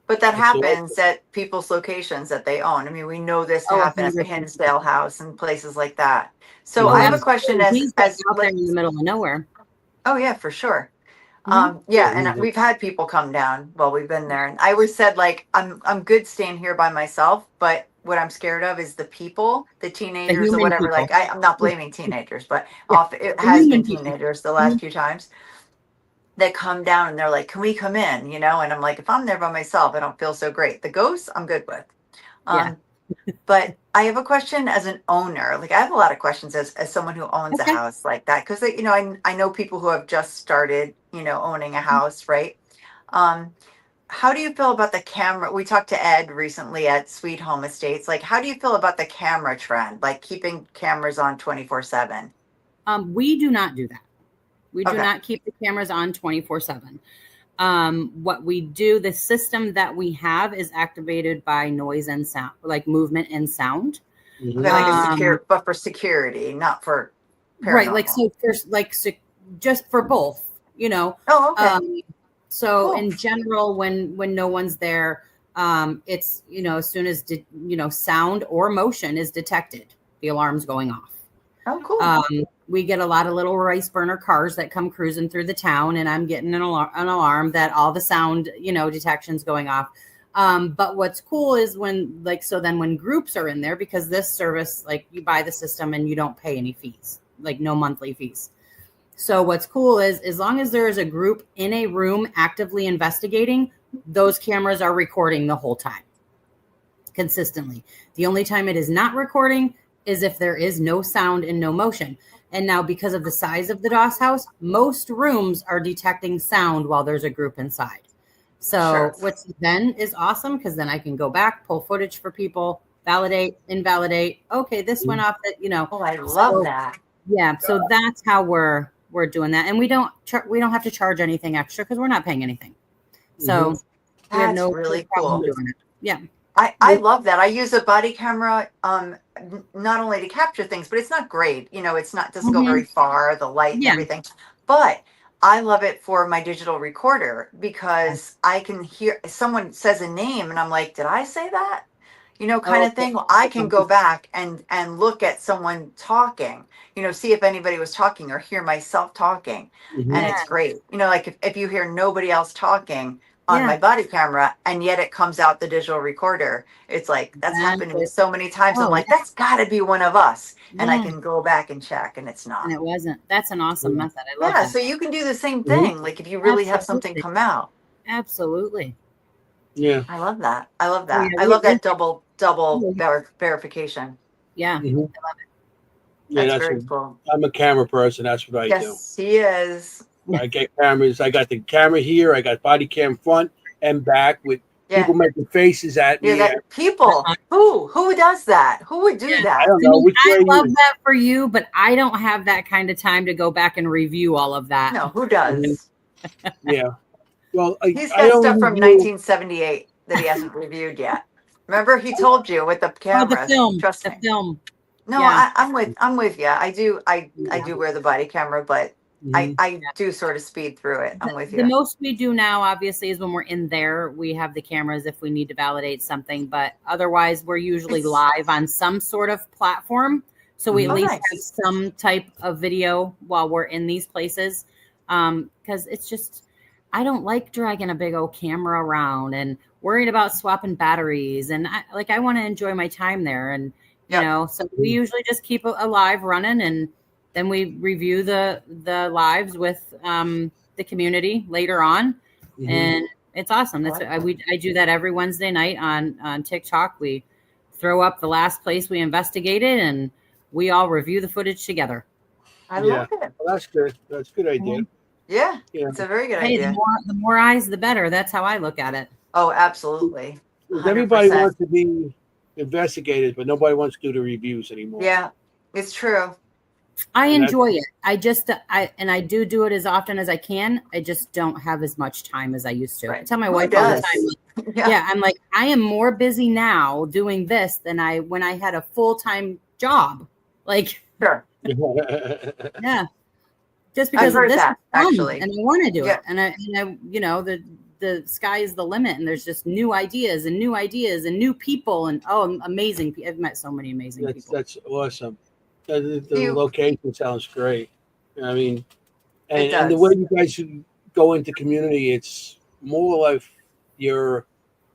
But that happens at people's locations that they own. I mean, we know this to happen at the Hinsdale House and places like that. So I have a question as
out there in the middle of nowhere.
Oh yeah, for sure. And we've had people come down while we've been there. And I always said, like, I'm good staying here by myself, but what I'm scared of is the people, the teenagers or whatever. People. Like, I'm not blaming teenagers, but it has been teenagers the last few times that come down and they're like, can we come in? And I'm like, if I'm there by myself, I don't feel so great. The ghosts, I'm good with. But I have a question as an owner. Like, I have a lot of questions as someone who owns a house like that. Because, I know people who have just started, owning a house, right? How do you feel about the camera? We talked to Ed recently at Sweet Home Estates. Like, how do you feel about the camera trend? Like, keeping cameras on 24/7?
We do not do that. We do not keep the cameras on 24/7. What we do, the system that we have is activated by noise and sound, like movement and sound.
Okay, but for security, not for paranormal.
Right. Like, so there's just for both,
Oh, okay.
So in general, when no one's there, it's, as soon as, sound or motion is detected, the alarm's going off.
Oh, cool.
We get a lot of little rice burner cars that come cruising through the town, and I'm getting an alarm that all the sound, detection's going off. But what's cool is when groups are in there, because this service, like, you buy the system and you don't pay any fees, like no monthly fees. So what's cool is as long as there is a group in a room actively investigating, those cameras are recording the whole time consistently. The only time it is not recording is if there is no sound and no motion. And now, because of the size of the DOS house, most rooms are detecting sound while there's a group inside. So which then is awesome, because then I can go back, pull footage for people, validate, invalidate. Okay, this went off that,
Oh, I love that.
Yeah. So that's how we're doing that. And we don't have to charge anything extra because we're not paying anything. So we have no
really cool
doing it. Yeah.
I love that. I use a body camera not only to capture things, but it's not great. Doesn't go very far, the light and everything. But I love it for my digital recorder because I can hear someone says a name and I'm like, did I say that? Kind of thing. Well, I can go back and look at someone talking, see if anybody was talking or hear myself talking. And it's great. Like if you hear nobody else talking on my body camera and yet it comes out the digital recorder, it's like, that's happened to me so many times. I'm like, that's gotta be one of us. And I can go back and check and it's not.
And it wasn't. That's an awesome method. I love that.
So you can do the same thing. Like if you really have something come out.
Absolutely.
Yeah.
I love that. I love that double verification.
Yeah.
I love it.
That's very cool.
I'm a camera person. That's what I do.
Yes, he is.
I get cameras. I got the camera here. I got body cam front and back with people making faces at me.
People. Who does that? Who would do that?
I don't know.
I love that for you, but I don't have that kind of time to go back and review all of that.
No, who does?
Yeah. Well,
he's got stuff from 1978 that he hasn't reviewed yet. Remember, he told you with the camera. Trust
the
me.
film.
No,
Yeah.
I'm with you. I do wear the body camera, but I do sort of speed through it. I'm with you.
The most we do now, obviously, is when we're in there, we have the cameras if we need to validate something. But otherwise, we're usually live on some sort of platform. So we at least have some type of video while we're in these places. Because it's just, I don't like dragging a big old camera around and worrying about swapping batteries. And I want to enjoy my time there. And, you know, so we usually just keep a live running, and then we review the lives with the community later on. And it's awesome. That's I do that every Wednesday night on TikTok. We throw up the last place we investigated, and we all review the footage together.
I love it.
Well, that's good. That's a good idea.
Yeah, it's a very good idea.
The more eyes, the better. That's how I look at it.
Oh, absolutely. 100%.
Everybody wants to be investigated, but nobody wants to do the reviews anymore.
Yeah, it's true.
I enjoy it. I do it as often as I can. I just don't have as much time as I used to. I tell my wife all the time. Yeah, I'm like, I am more busy now doing this than when I had a full-time job. Like,
sure.
Yeah. Just because of this, actually, and I want to do it, and I, you know, the sky is the limit, and there's just new ideas and new people, and amazing. I've met so many amazing people.
That's awesome. The location sounds great. I mean, and the way you guys should go into community, it's more like you're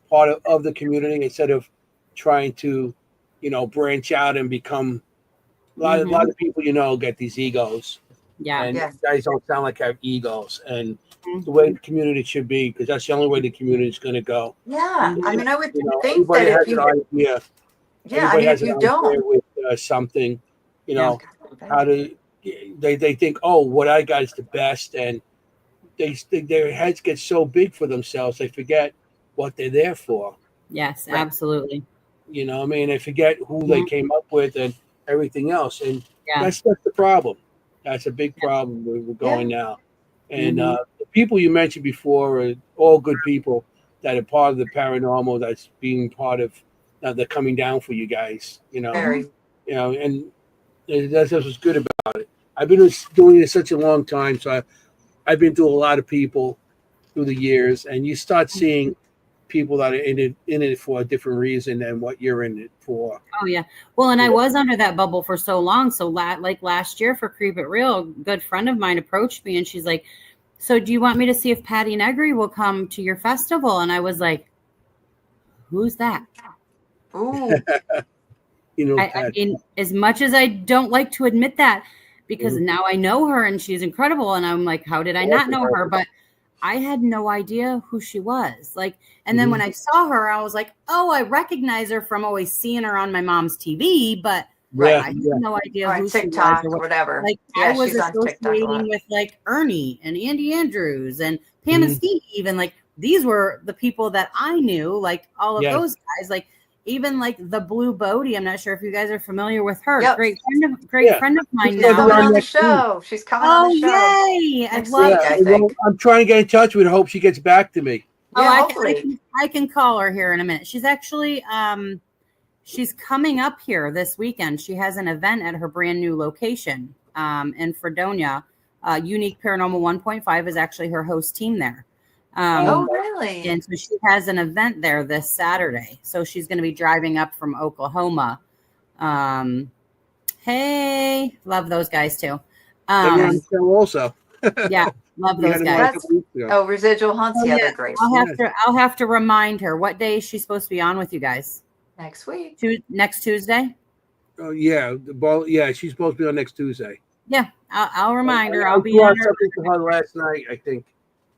part of the community instead of trying to, you know, branch out and become. A lot of people, you know, get these egos.
Yeah.
And guys don't sound like have egos, and the way the community should be, because that's the only way the community is going to go.
Yeah, I mean, I would think that if you, if you don't
with something, you know, how to, they think, oh, what I got is the best, and their heads get so big for themselves, they forget what they're there for.
Yes, absolutely.
You know, I mean, they forget who they came up with and everything else, and that's the problem. That's a big problem where we're going now. And the people you mentioned before are all good people that are part of the paranormal, that's being part of they're coming down for you guys, you know. You know, and that's what's good about it. I've been doing this such a long time, so I've been through a lot of people through the years, and you start seeing people that are in it for a different reason than what you're in it for.
Oh yeah. Well, and I was under that bubble for so long. So like last year for Creep It Real, a good friend of mine approached me and she's like, so do you want me to see if Patty Negri will come to your festival? And I was like, who's that?
Ooh.
You know,
I mean, as much as I don't like to admit that, because now I know her and she's incredible. And I'm like, how did I not know her? But I had no idea who she was. Like, and then when I saw her, I was like, oh, I recognize her from always seeing her on my mom's TV, but I had no idea who
TikTok
she was
or whatever.
Like, I was associating with like Ernie and Andy Andrews and Pam and Steve, and like these were the people that I knew, like all of those guys, like even like the Blue Bodie. I'm not sure if you guys are familiar with her. Great friend of mine now.
She's coming on the show. She's coming on the show.
Oh, yay. I love
it. I'm trying to get in touch with her. Hope she gets back to me.
I can call her here in a minute. She's actually she's coming up here this weekend. She has an event at her brand new location in Fredonia. Unique Paranormal 1.5 is actually her host team there.
Oh, really?
And so she has an event there this Saturday. So she's going to be driving up from Oklahoma. Hey, love those guys too.
Also.
Yeah, love those guys.
Residual Hunts. Yeah, they're great.
I'll have to remind her. What day is she supposed to be on with you guys?
Next week.
Next Tuesday?
Oh, yeah. She's supposed to be on next Tuesday.
Yeah, I'll remind her.
I'll be on something to her last night, I think.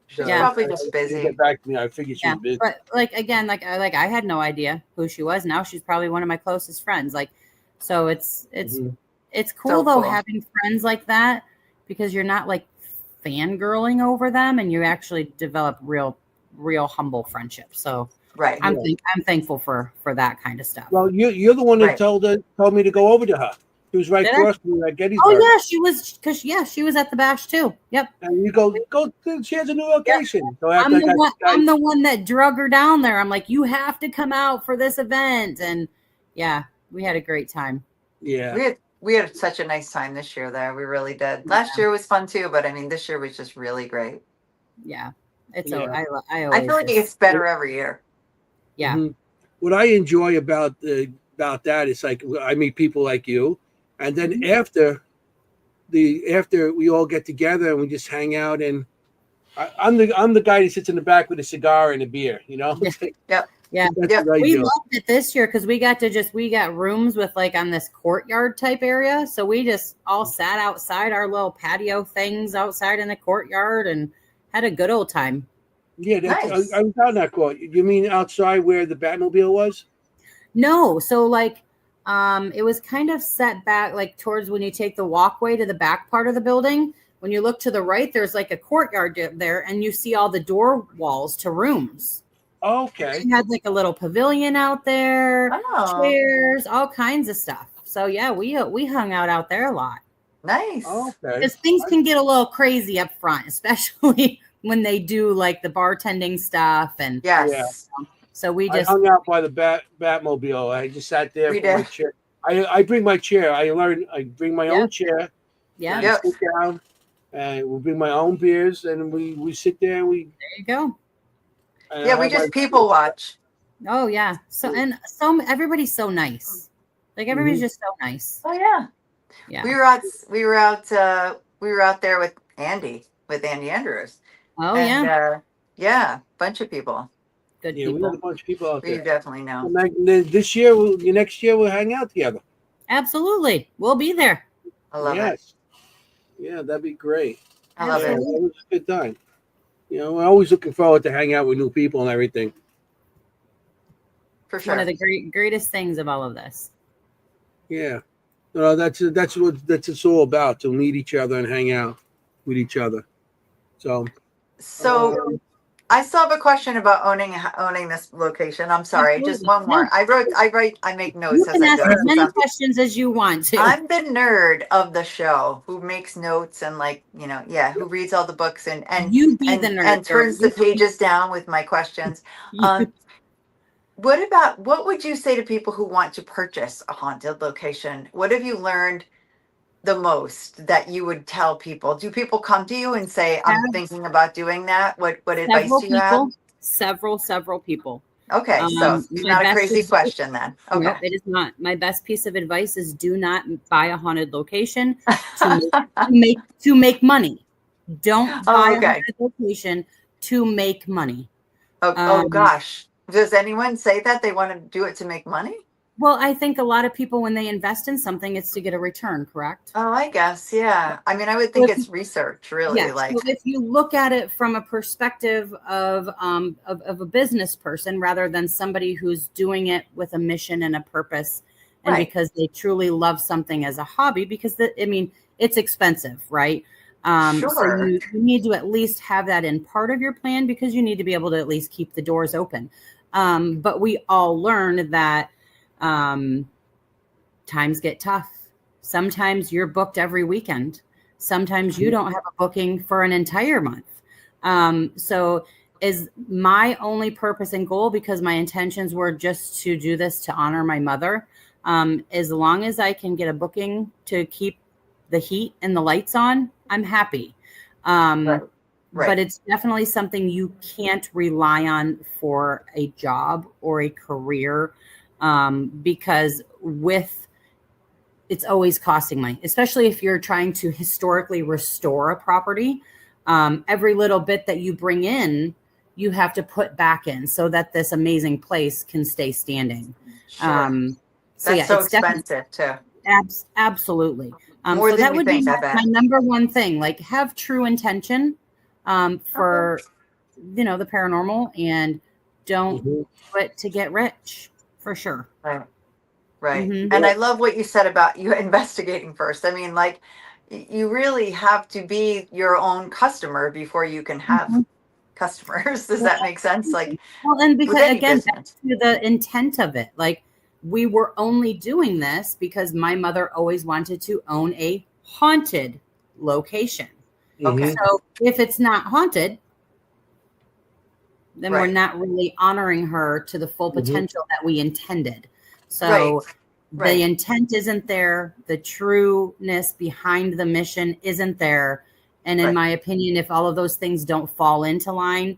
She's probably just busy.
Get back to me. I figured she was busy.
But like again, like I had no idea who she was. Now she's probably one of my closest friends. Like, so it's cool though having friends like that, because you're not like fangirling over them, and you actually develop real humble friendships. So I'm thankful for that kind of stuff.
Well, you're the one that told me to go over to her. She was right
Did I?
across from you at Gettysburg.
Oh yeah, she was she was at the bash too. Yep.
And you go. She has a new location.
Yep.
So after
I'm the one that drug her down there. I'm like, you have to come out for this event, and yeah, we had a great time.
Yeah.
We had such a nice time this year there. We really did. Last year was fun too, but I mean, this year was just really great.
Yeah, it's
Yeah.
I feel like it gets better every year.
Yeah.
Mm-hmm. What I enjoy about that is like I meet people like you, and then after we all get together and we just hang out, and I'm the guy that sits in the back with a cigar and a beer, you know.
Yep.
Yeah. We loved it this year because we got rooms with like on this courtyard type area. So we just all sat outside our little patio things outside in the courtyard and had a good old time.
Yeah,
nice.
I was down that court. You mean outside where the Batmobile was?
No. So like it was kind of set back like towards when you take the walkway to the back part of the building. When you look to the right, there's like a courtyard there and you see all the door walls to rooms.
Okay.
We had like a little pavilion out there,
Oh.
chairs, all kinds of stuff. So yeah, we hung out there a lot.
Nice.
Okay.
Because things can get a little crazy up front, especially when they do like the bartending stuff and
yes.
So I
hung out by the Batmobile. I just sat there with my chair. I bring my chair. I bring my own chair.
Yeah.
Yep. Sit down and we bring my own beers and we sit there and
there you go.
Yeah, we just people watch.
Oh yeah. So everybody's so nice. Like everybody's just so nice.
Oh yeah.
Yeah.
We were out there with Andy Andrews.
Oh and,
yeah, bunch of people.
Good
people.
We
had a bunch of people out there.
We definitely know.
This year, next year, we'll hang out together.
Absolutely, we'll be there.
I love it.
Yeah, that'd be great.
I love it.
It was a good time. You know, we're always looking forward to hang out with new people and everything.
For sure.
One of the greatest things of all of this.
Yeah. That's what it's all about, to meet each other and hang out with each other. So
I still have a question about owning this location. I'm sorry,
Absolutely.
just one more.
No.
I make notes.
You can ask as many questions as you want to.
I'm the nerd of the show who makes notes and who reads all the books and
you be the nerd
and turns the pages down with my questions. What would you say to people who want to purchase a haunted location? What have you learned the most that you would tell people? Do people come to you and say, I'm thinking about doing that? What advice do you have?
Several people.
Okay, so it's not a crazy question then. Okay.
No, it is not. My best piece of advice is do not buy a haunted location to make money. Don't buy a haunted location to make money.
Oh gosh. Does anyone say that they want to do it to make money?
Well, I think a lot of people, when they invest in something, it's to get a return, correct?
Oh, I guess, yeah. I mean, I would think it's research, really.
Yeah. So if you look at it from a perspective of a business person rather than somebody who's doing it with a mission and a purpose, and because they truly love something as a hobby, because it's expensive, right?
Sure.
So you need to at least have that in part of your plan because you need to be able to at least keep the doors open. But we all learn that times get tough. Sometimes you're booked every weekend. Sometimes you don't have a booking for an entire month. So is my only purpose and goal, because my intentions were just to do this to honor my mother. As long as I can get a booking to keep the heat and the lights on, I'm happy. Right. But it's definitely something you can't rely on for a job or a career, because it's always costing money, especially if you're trying to historically restore a property. Every little bit that you bring in, you have to put back in so that this amazing place can stay standing.
Sure. That's so expensive too.
Absolutely.
More
so
than
that would
think,
be my number one thing. Like, have true intention for the paranormal, and don't do it to get rich, for sure.
Right. Mm-hmm. And I love what you said about you investigating first. I mean, like, you really have to be your own customer before you can have customers. Does that make sense? Like,
well, and because again, back to the intent of it, like, we were only doing this because my mother always wanted to own a haunted location.
Okay.
So if it's not haunted, then we're not really honoring her to the full potential that we intended. So the intent isn't there. The trueness behind the mission isn't there. And in my opinion, if all of those things don't fall into line,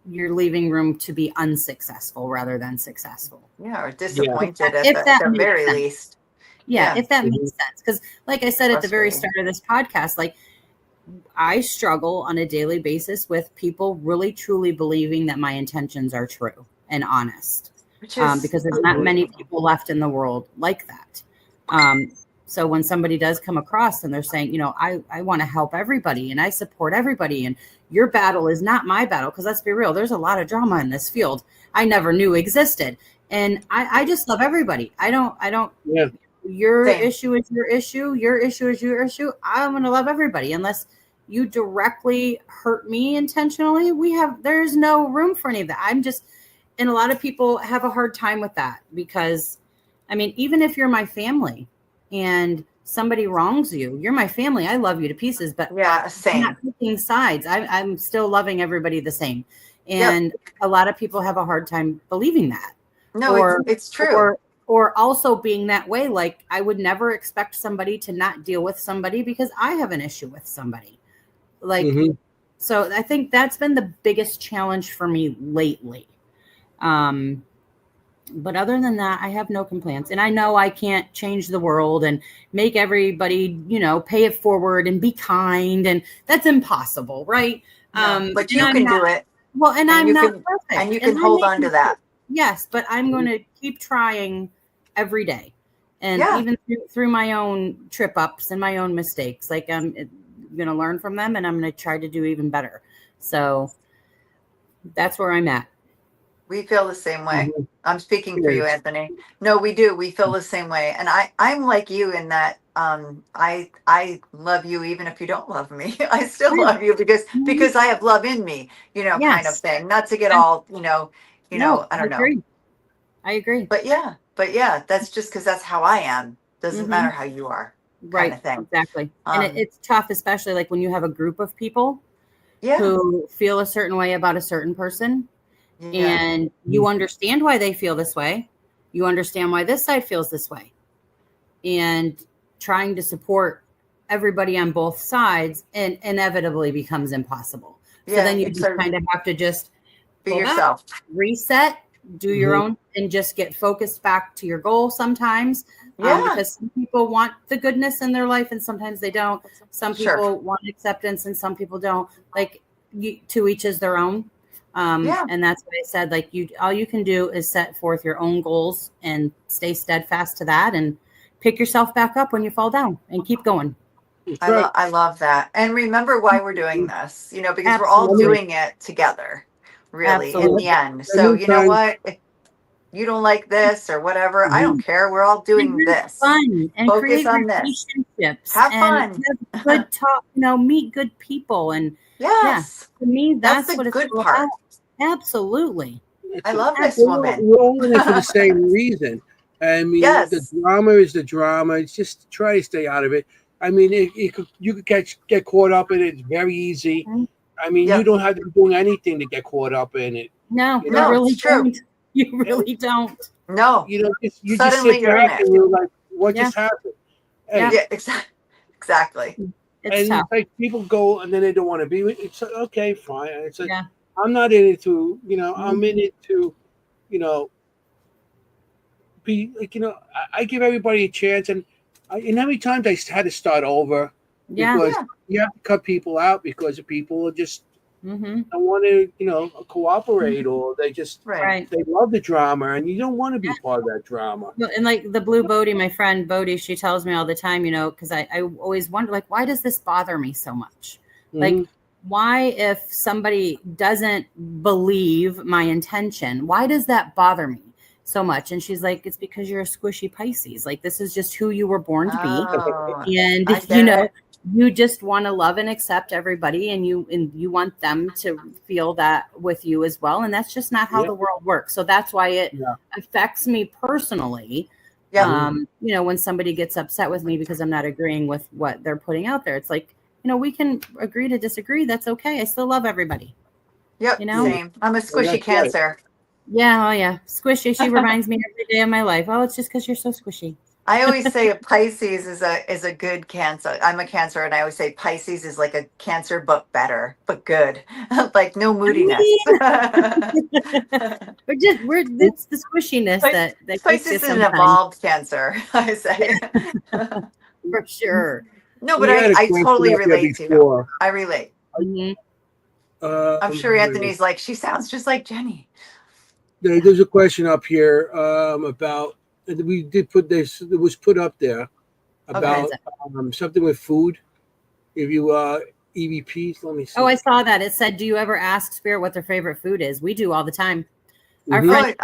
you're leaving room to be unsuccessful rather than successful.
Yeah, or disappointed at the very least.
Yeah, if that makes sense. Because like I said at the very start of this podcast, like I struggle on a daily basis with people really truly believing that my intentions are true and honest. Because there's not many people left in the world like that. So when somebody does come across and they're saying, you know, I want to help everybody and I support everybody and your battle is not my battle. Because let's be real, there's a lot of drama in this field I never knew existed. And I just love everybody. I don't, your issue is your issue. Your issue is your issue. I'm going to love everybody unless you directly hurt me intentionally. There's no room for any of that. And a lot of people have a hard time with that because, I mean, even if you're my family and somebody wrongs you, you're my family. I love you to pieces, but
same.
I'm not picking sides. I'm still loving everybody the same. And a lot of people have a hard time believing that.
No, it's true.
Or also being that way. Like I would never expect somebody to not deal with somebody because I have an issue with somebody. Like, so I think that's been the biggest challenge for me lately. But other than that, I have no complaints. And I know I can't change the world and make everybody, you know, pay it forward and be kind. And that's impossible, right?
But you can do it.
Well, and I'm not perfect.
And you can hold on to that.
Yes, but I'm going to keep trying every day. And even through my own trip ups and my own mistakes, like I'm going to learn from them and I'm going to try to do even better. So that's where I'm at.
We feel the same way. I'm speaking for you, Anthony. No, we do. We feel the same way. And I'm like you in that I love you even if you don't love me. I still love you because I have love in me, you know, kind of thing. Not to get all, I don't know.
I agree.
But yeah, that's just because that's how I am. Doesn't matter how you are.
Right.
Kind of thing.
Exactly. And it's tough, especially like when you have a group of people who feel a certain way about a certain person. And you understand why they feel this way. You understand why this side feels this way. And trying to support everybody on both sides and inevitably becomes impossible. So then you just kind of have to just
be yourself,
reset, do your own, and just get focused back to your goal sometimes. Because some people want the goodness in their life and sometimes they don't. Some people want acceptance and some people don't. Like to each is their own. And that's what I said, like all you can do is set forth your own goals and stay steadfast to that and pick yourself back up when you fall down and keep going.
I love that. And remember why we're doing this, because we're all doing it together, really, in the end. So you know what? If you don't like this or whatever, I don't care. We're all doing this.
Fun and
focus on this.
Relationships.
Have fun.
Have good talk, meet good people. And to me, that's what it's
good
all
part.
about. Absolutely.
I love this woman.
We're all in it for the same reason. I mean, the drama is the drama. It's just try to stay out of it. I mean, you could get caught up in it. It's very easy. I mean, you don't have to be doing anything to get caught up in it.
No, you really don't. You really don't.
No.
You
just
sit back and you're like, what just happened? And,
exactly.
It's tough.
Like people go and then they don't want to be with it. It's okay, fine. It's like, I'm not in it to, I'm in it to, be like, I give everybody a chance. And how many times I had to start over because you have to cut people out because people are just don't want to, cooperate or they just they love the drama and you don't want to be part of that drama.
And like the Blue Bodie, my friend Bodie, she tells me all the time, because I always wonder, like, why does this bother me so much? Like, why, if somebody doesn't believe my intention, why does that bother me so much? And she's like, it's because you're a squishy Pisces. Like, this is just who you were born to be. And you just want to love and accept everybody, and you want them to feel that with you as well. And that's just not how the world works. So that's why it affects me personally.
Yeah.
When somebody gets upset with me because I'm not agreeing with what they're putting out there, it's like, we can agree to disagree. That's okay. I still love everybody.
Yep. Same. I'm a squishy Cancer.
Yeah. Oh yeah. Squishy. She reminds me every day of my life. Oh, it's just because you're so squishy.
I always say a Pisces is a good Cancer. I'm a Cancer, and I always say Pisces is like a Cancer, but better, but good. Like no moodiness.
It's the squishiness that
Pisces is an evolved Cancer, I say.
For sure.
No, but I totally relate to you. I relate.
Mm-hmm.
I'm sure Anthony's like, she sounds just like Jenny.
There's a question up here about, we did put this, it was put up there about something with food. If you EVPs, let me see.
Oh, I saw that. It said, do you ever ask Spirit what their favorite food is? We do all the time.
I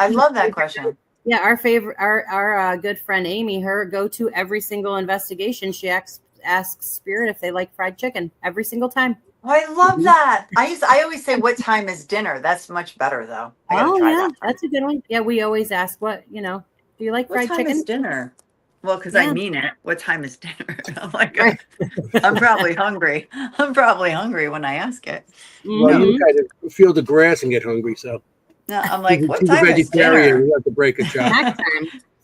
love that question.
Yeah, our good friend Amy, her go-to every single investigation, she asks Spirit if they like fried chicken every single time.
Oh, I love that. I always say, what time is dinner? That's much better, though. I gotta try that.
That's a good one. Yeah, we always ask, do you like fried chicken?
What time is dinner? Well, because I mean it. What time is dinner? I'm like, I'm probably hungry. I'm probably hungry when I ask it.
Well, you kind of feel the grass and get hungry, so.
No, I'm like, what time is dinner?
We have to break a job.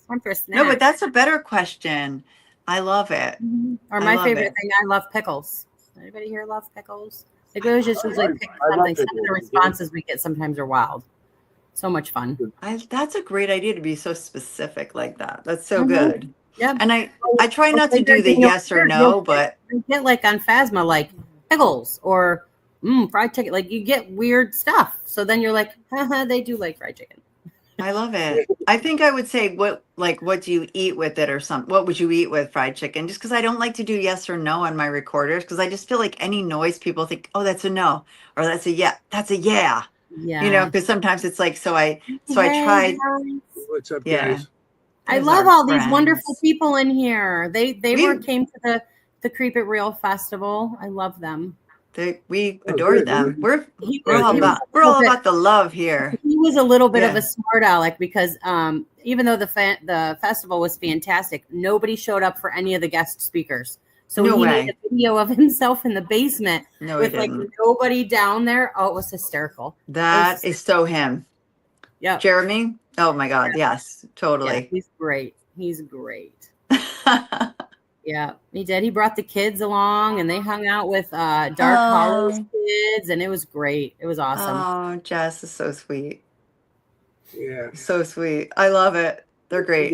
Time for a snack.
No, but that's a better question. I love it.
Or my favorite thing, I love pickles. Anybody here love pickles? Like, we just usually pick something. Some of the responses we get sometimes are wild. So much fun.
That's a great idea to be so specific like that. That's so good.
Yeah.
And I try not to do the yes or no, but
you get like on Phasma, like pickles or fried chicken. Like you get weird stuff. So then you're like, they do like fried chicken.
I love it. I think I would say what do you eat with it or something? What would you eat with fried chicken? Just because I don't like to do yes or no on my recorders, because I just feel like any noise people think, oh, that's a no, or that's a yeah, that's a yeah.
Yeah.
Because sometimes it's like, so I tried.
What's up, guys?
I love all these wonderful people in here. They came to the Creep It Real festival. I love them.
We adore them. We're all about the love here.
He was a little bit of a smart aleck because even though the festival was fantastic, nobody showed up for any of the guest speakers. So he made a video of himself in the basement with like nobody down there. Oh, it was hysterical.
That is so him.
Yeah.
Jeremy. Oh my God. Yes, totally.
Yeah, he's great. Yeah, he did. He brought the kids along and they hung out with Dark Hollow's kids, and it was great. It was awesome.
Oh, Jess is so sweet.
Yeah.
So sweet. I love it. They're great.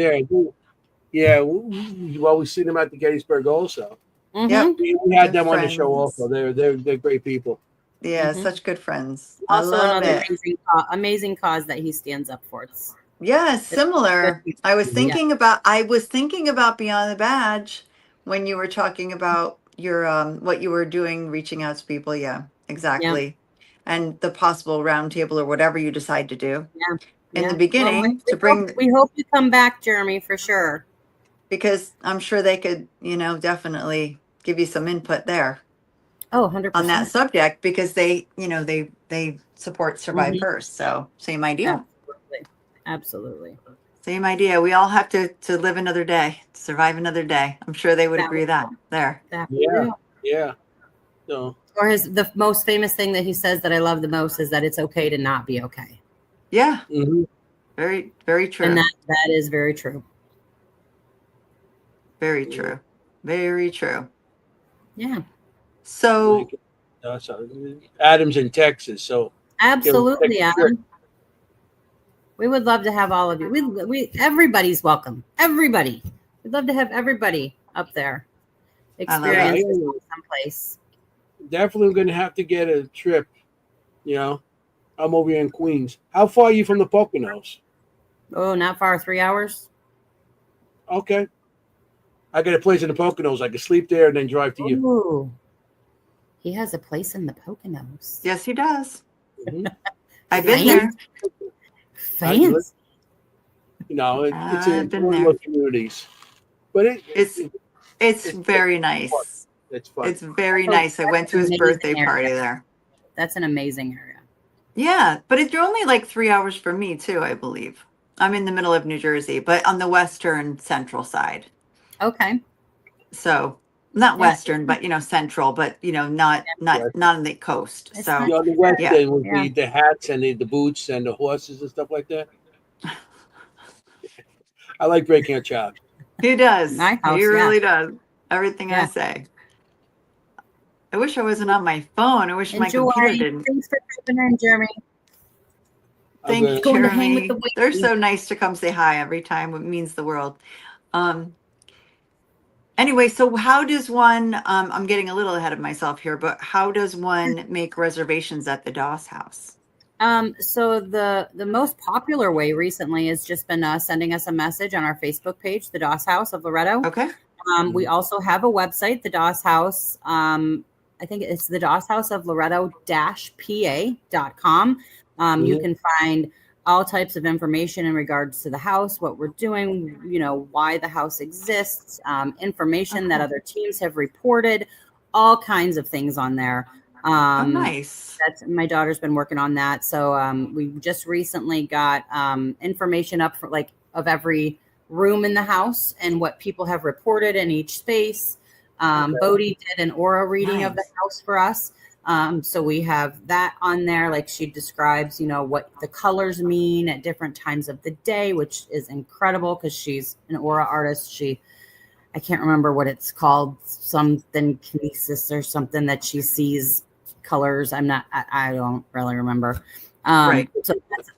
Yeah. Well, we've seen them at the Gettysburg also.
Mm-hmm.
Yep.
We had them on the show also. They're great people.
Yeah, such good friends.
Also, another amazing cause that he stands up for.
Similar. I was thinking about Beyond the Badge when you were talking about your what you were doing, reaching out to people. Yeah, exactly. Yeah. And the possible roundtable or whatever you decide to do. Yeah. In the beginning,
we hope you come back, Jeremy, for sure.
Because I'm sure they could, definitely give you some input there.
Oh, 100%.
On that subject, because they support Survive First. So same idea.
Absolutely.
Same idea. We all have to live another day, survive another day. I'm sure they would agree that there.
Yeah. So.
Or the most famous thing that he says that I love the most is that it's okay to not be okay.
Yeah.
Mm-hmm.
Very, very true.
And that is very true.
Very true. Very true.
Yeah.
So
Adam's in Texas, so
absolutely, Adam. We would love to have all of you. We everybody's welcome. Everybody. We'd love to have everybody up there. Experience someplace.
Definitely going to have to get a trip. I'm over here in Queens. How far are you from the Poconos?
Oh, not far. 3 hours.
Okay. I got a place in the Poconos. I can sleep there and then drive to you.
Ooh. He has a place in the Poconos.
Yes, he does. Mm-hmm. I've been there.
Fans.
It's in one of those communities. But
it's very nice.
It's fun.
It's very nice. I went to his birthday party there.
That's an amazing area.
Yeah, but it's only like 3 hours for me too, I believe. I'm in the middle of New Jersey, but on the western central side.
Okay.
So not western, but central, but not on the coast.
It's
So
On the west
yeah.
end would be the hats and the boots and the horses and stuff like that. I like breaking a child.
He does.
My house,
He really does. Everything I
Yeah.
say. I wish I wasn't on my phone. I wish my
Enjoy.
computer didn't.
Thanks for coming in, Jeremy.
Thank you,
Going to hang with
Jeremy.
the
They're
waiting.
so nice to come say hi every time. It means the world. Anyway, so how does one, I'm getting a little ahead of myself here, but how does one make reservations at the Doss House?
So the most popular way recently has just been sending us a message on our Facebook page, the Doss House of Loretto.
Okay.
We also have a website, the Doss House. I think it's the Doss House of Loretto-pa.com. You can find all types of information in regards to the house, what we're doing, why the house exists, information that other teams have reported, all kinds of things on there.
Nice.
That's my daughter's been working on that. So we just recently got information up for of every room in the house and what people have reported in each space. Bodie did an aura reading of the house for us. So we have that on there. Like she describes, what the colors mean at different times of the day, which is incredible because she's an aura artist. I can't remember what it's called, something kinesis or something that she sees colors. I don't really remember. So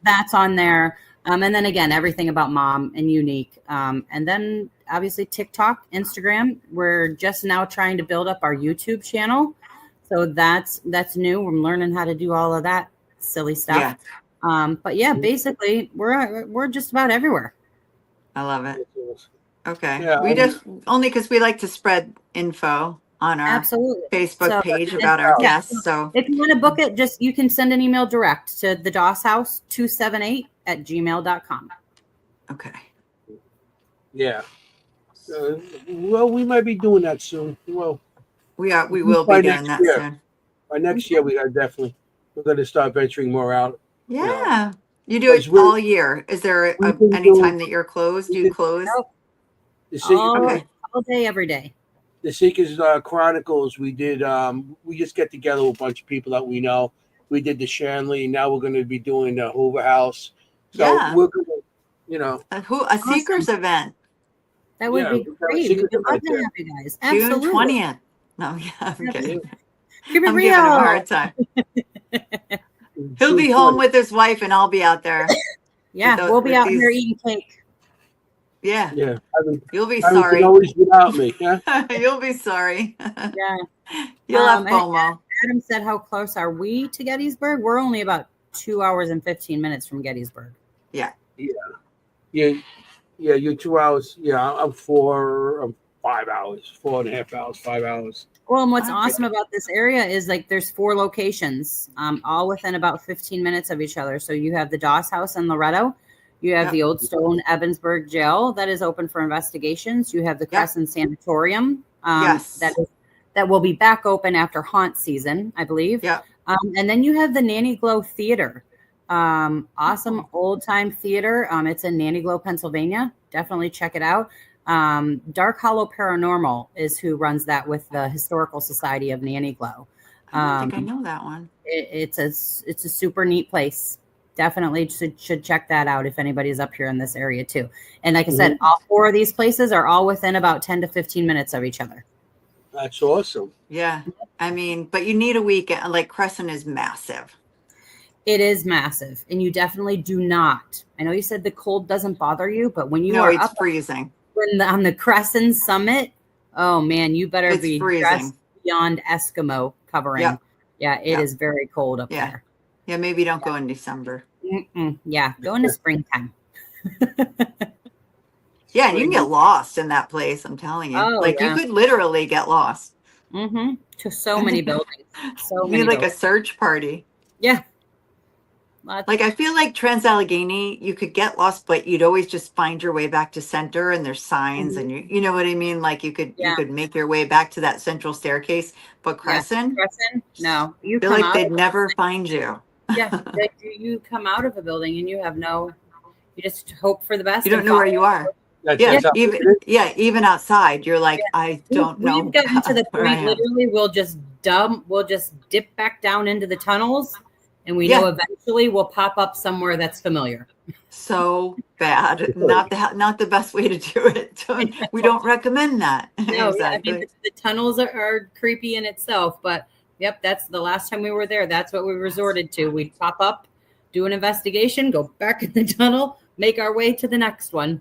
that's on there. And then again, everything about mom and unique. And then obviously TikTok, Instagram. We're just now trying to build up our YouTube channel. So that's new. We're learning how to do all of that silly stuff. Yeah. But yeah, basically we're just about everywhere.
I love it. Okay.
Yeah,
We just only because we like to spread info on our Facebook page about our guests. So
if you want to book it, you can send an email direct to the Doss House 278@gmail.com.
Okay.
Yeah. Well, we might be doing that soon. Well,
we will be doing that soon.
By next year, we're going to start venturing more out.
Yeah. You do it all year. Is there any time that you're closed? Do you close?
All day, every day.
The Seekers Chronicles, we did. We just get together with a bunch of people that we know. We did the Shanley. Now we're going to be doing the Hoover House. So we're going to,
a Seekers event.
That would be great. We'd love to have you guys. Absolutely.
June 20th. No, I'm kidding.
Give it
I'm
real.
giving him a hard time. He'll be home with his wife, and I'll be out there.
We'll be out here eating cake.
Yeah.
Yeah.
You'll be sorry.
Always without me. Yeah.
You'll be sorry.
Yeah.
You'll have FOMO.
Adam said, "How close are we to Gettysburg?" We're only about 2 hours and 15 minutes from Gettysburg.
Yeah.
Yeah. You're 2 hours. Yeah. I'm 5 hours, 4.5 hours, 5 hours.
Well, and what's awesome about this area is there's 4 locations, all within about 15 minutes of each other. So you have the Doss House in Loretto. You have the Old Stone Evansburg Jail that is open for investigations. You have the Crescent Sanatorium that will be back open after haunt season, I believe.
Yeah.
And then you have the Nanny Glow Theater. Awesome old time theater. It's in Nanny Glow, Pennsylvania. Definitely check it out. Dark Hollow Paranormal is who runs that with the Historical Society of Nanny Glow.
I don't think I know that one.
It's a super neat place. Definitely should check that out if anybody's up here in this area too. And like I said, all 4 of these places are all within about 10 to 15 minutes of each other.
That's awesome.
Yeah. I mean, but you need a weekend. Like Crescent is massive.
It is massive. And you definitely do not. I know you said the cold doesn't bother you, but when you are
it's
up
freezing.
On the Crescent Summit, oh man, you better be dressed beyond Eskimo covering. Yeah, it is very cold up there.
Yeah, maybe don't go in December.
Yeah, go into springtime.
Yeah, and you can get lost in that place, I'm telling you. You could literally get lost.
To so many buildings.
You need like a search party.
Yeah.
Like, I feel like Trans-Allegheny, you could get lost, but you'd always just find your way back to center, and there's signs, and you know what I mean? Like, you could make your way back to that central staircase. But Crescent,
no,
I feel like they'd never find you.
You come out of a building and you have you just hope for the best.
You don't know where you are. Even outside, you're like, I don't know.
We've gotten to the point, literally, we'll just dip back down into the tunnels, and we know eventually we'll pop up somewhere that's familiar.
So bad. Not the best way to do it. We don't recommend that.
No, exactly. I mean, the tunnels are creepy in itself, but that's the last time we were there. That's what we resorted to. We'd pop up, do an investigation, go back in the tunnel, make our way to the next one.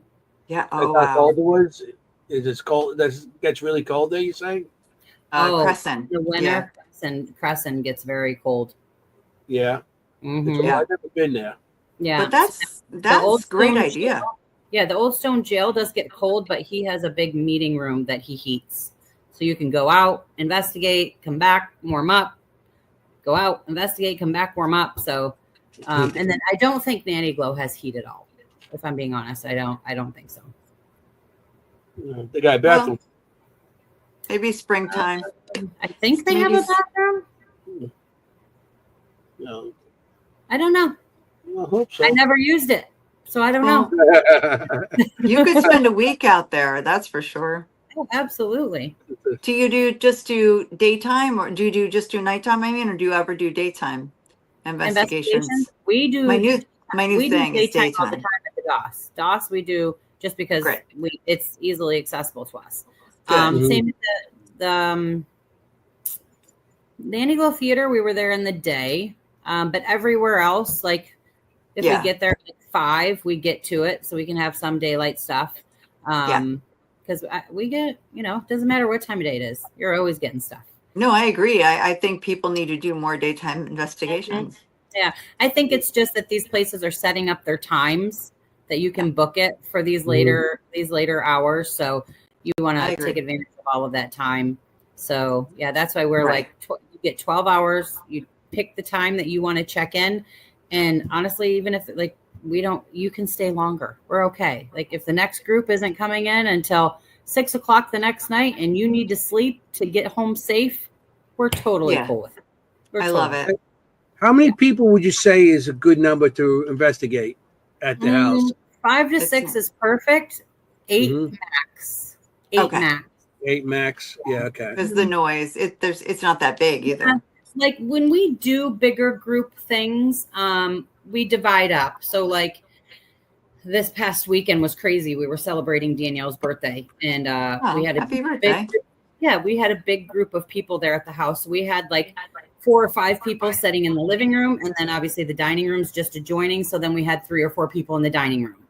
Yeah.
Oh, wow. Cold it was? Is it cold? That gets really cold there, you saying?
Crescent.
The winter, Crescent gets very cold.
Yeah.
Mm-hmm.
I've never been there.
Yeah. But that's a great idea.
The Old Stone Jail does get cold, but he has a big meeting room that he heats. So you can go out, investigate, come back, warm up, go out, investigate, come back, warm up. So, and then I don't think Nanny Glow has heat at all. If I'm being honest, I don't think so.
They got a bathroom.
Maybe springtime.
I think they have a bathroom.
No.
I don't know.
I hope so.
I never used it, so I don't know.
You could spend a week out there, that's for sure.
Oh, absolutely.
Do you just do daytime, or do you just do nighttime? I mean, or do you ever do daytime investigations?
We do.
My new thing is daytime.
All the time at the DOS. DOS we do just because it's easily accessible to us. Same with the Nanny Glow Theater. We were there in the day, but everywhere else, like if we get there at 5, we get to it so we can have some daylight stuff. Because we get, it doesn't matter what time of day it is. You're always getting stuff.
No, I agree. I think people need to do more daytime investigations.
Mm-hmm. Yeah, I think it's just that these places are setting up their times that you can book it for these later hours. So you want to take advantage of all of that time. So that's why we're you get 12 hours. You pick the time that you want to check in, and honestly, even if you can stay longer. We're okay. Like if the next group isn't coming in until 6 o'clock the next night, and you need to sleep to get home safe, we're totally cool with it.
I love it.
How many people would you say is a good number to investigate at the house?
5 to 6 is perfect. 8 max. 8 max.
8 max. Yeah. Okay.
Because the noise, it's not that big either.
Like when we do bigger group things, we divide up. So like this past weekend was crazy. We were celebrating Danielle's birthday, and we had
happy birthday.
We had a big group of people there at the house. We had like 4 or 5 people sitting in the living room, and then obviously the dining room's just adjoining. So then we had 3 or 4 people in the dining room,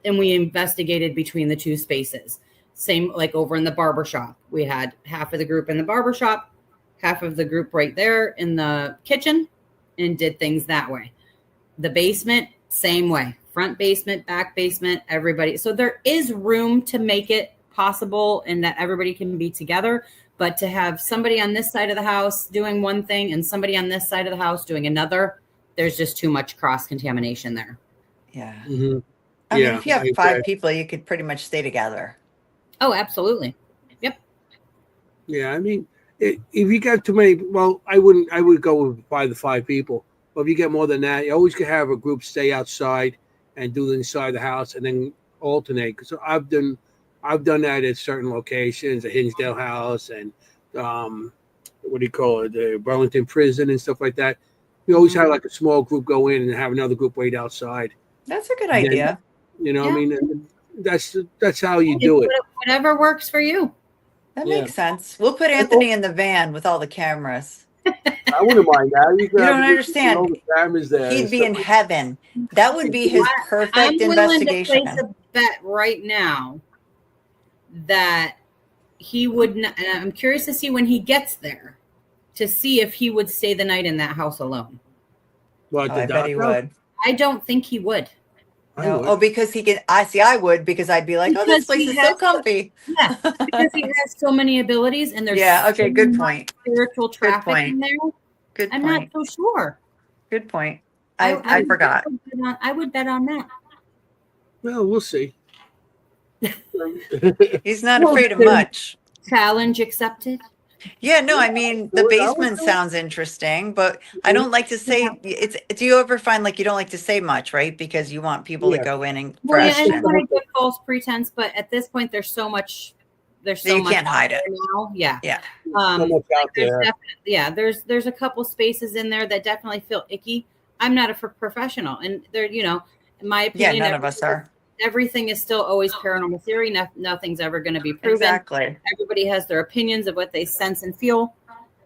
and we investigated between the 2 spaces. Same like over in the barber shop. We had half of the group in the barber shop, half of the group right there in the kitchen, and did things that way. The basement, same way. Front basement, back basement, everybody. So there is room to make it possible and that everybody can be together. But to have somebody on this side of the house doing one thing and somebody on this side of the house doing another, there's just too much cross-contamination there.
Yeah.
Mm-hmm.
I mean, if you have 5 people, you could pretty much stay together.
Oh, absolutely. Yep.
Yeah, I mean, if you got too many, I would go with 5 people. But if you get more than that, you always can have a group stay outside and do inside the house and then alternate. Because I've done that at certain locations, the Hinsdale House and the Burlington Prison and stuff like that. We always have like a small group go in and have another group wait outside.
That's a good idea.
I mean, that's how you do it.
Whatever works for you.
That makes sense. We'll put Anthony in the van with all the cameras.
I wouldn't mind that. You
don't understand.
All the cameras there.
He'd be in heaven. That would be his perfect investigation.
I'm willing to place a bet right now that he would not. And I'm curious to see when he gets there to see if he would stay the night in that house alone.
Well,
I bet he would.
I don't think he would.
No. Oh, because he can. I would, because I'd be like, this place is so comfy.
Yeah, because he has so many abilities, and there's
okay. Good point.
Spiritual traffic in there.
Good point.
I'm not so sure.
Good point. I forgot.
I would bet on that.
Well, we'll see.
He's not afraid of much.
Challenge accepted.
Yeah, no, I mean, the basement sounds interesting, but I don't like to say do you ever find like you don't like to say much, right? Because you want people to go in and
well, yeah, I
question.
don't want to give false pretense, but at this point there's so much
you can't hide it
now. Yeah.
Yeah.
So much out there.
There's a couple spaces in there that definitely feel icky. I'm not a professional, and they're, in my opinion,
none of us are.
Everything is still always paranormal theory. Nothing's ever going to be proven.
Exactly.
Everybody has their opinions of what they sense and feel,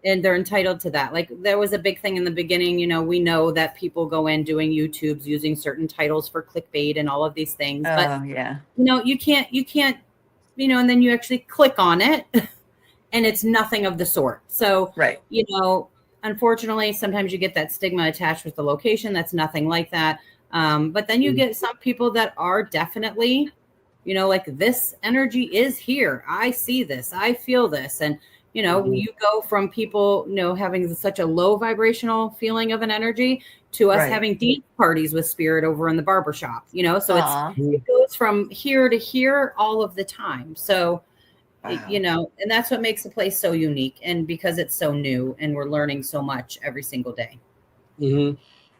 and they're entitled to that. Like there was a big thing in the beginning, we know that people go in doing YouTubes using certain titles for clickbait and all of these things. But
yeah.
You can't, and then you actually click on it and it's nothing of the sort. So,
right.
Unfortunately, sometimes you get that stigma attached with the location. That's nothing like that. But then you get some people that are definitely, like this energy is here. I see this, I feel this. And, you go from people, having such a low vibrational feeling of an energy to us having dance parties with spirit over in the barbershop, so it goes from here to here all of the time. So, and that's what makes the place so unique. And because it's so new and we're learning so much every single day.
Mm-hmm.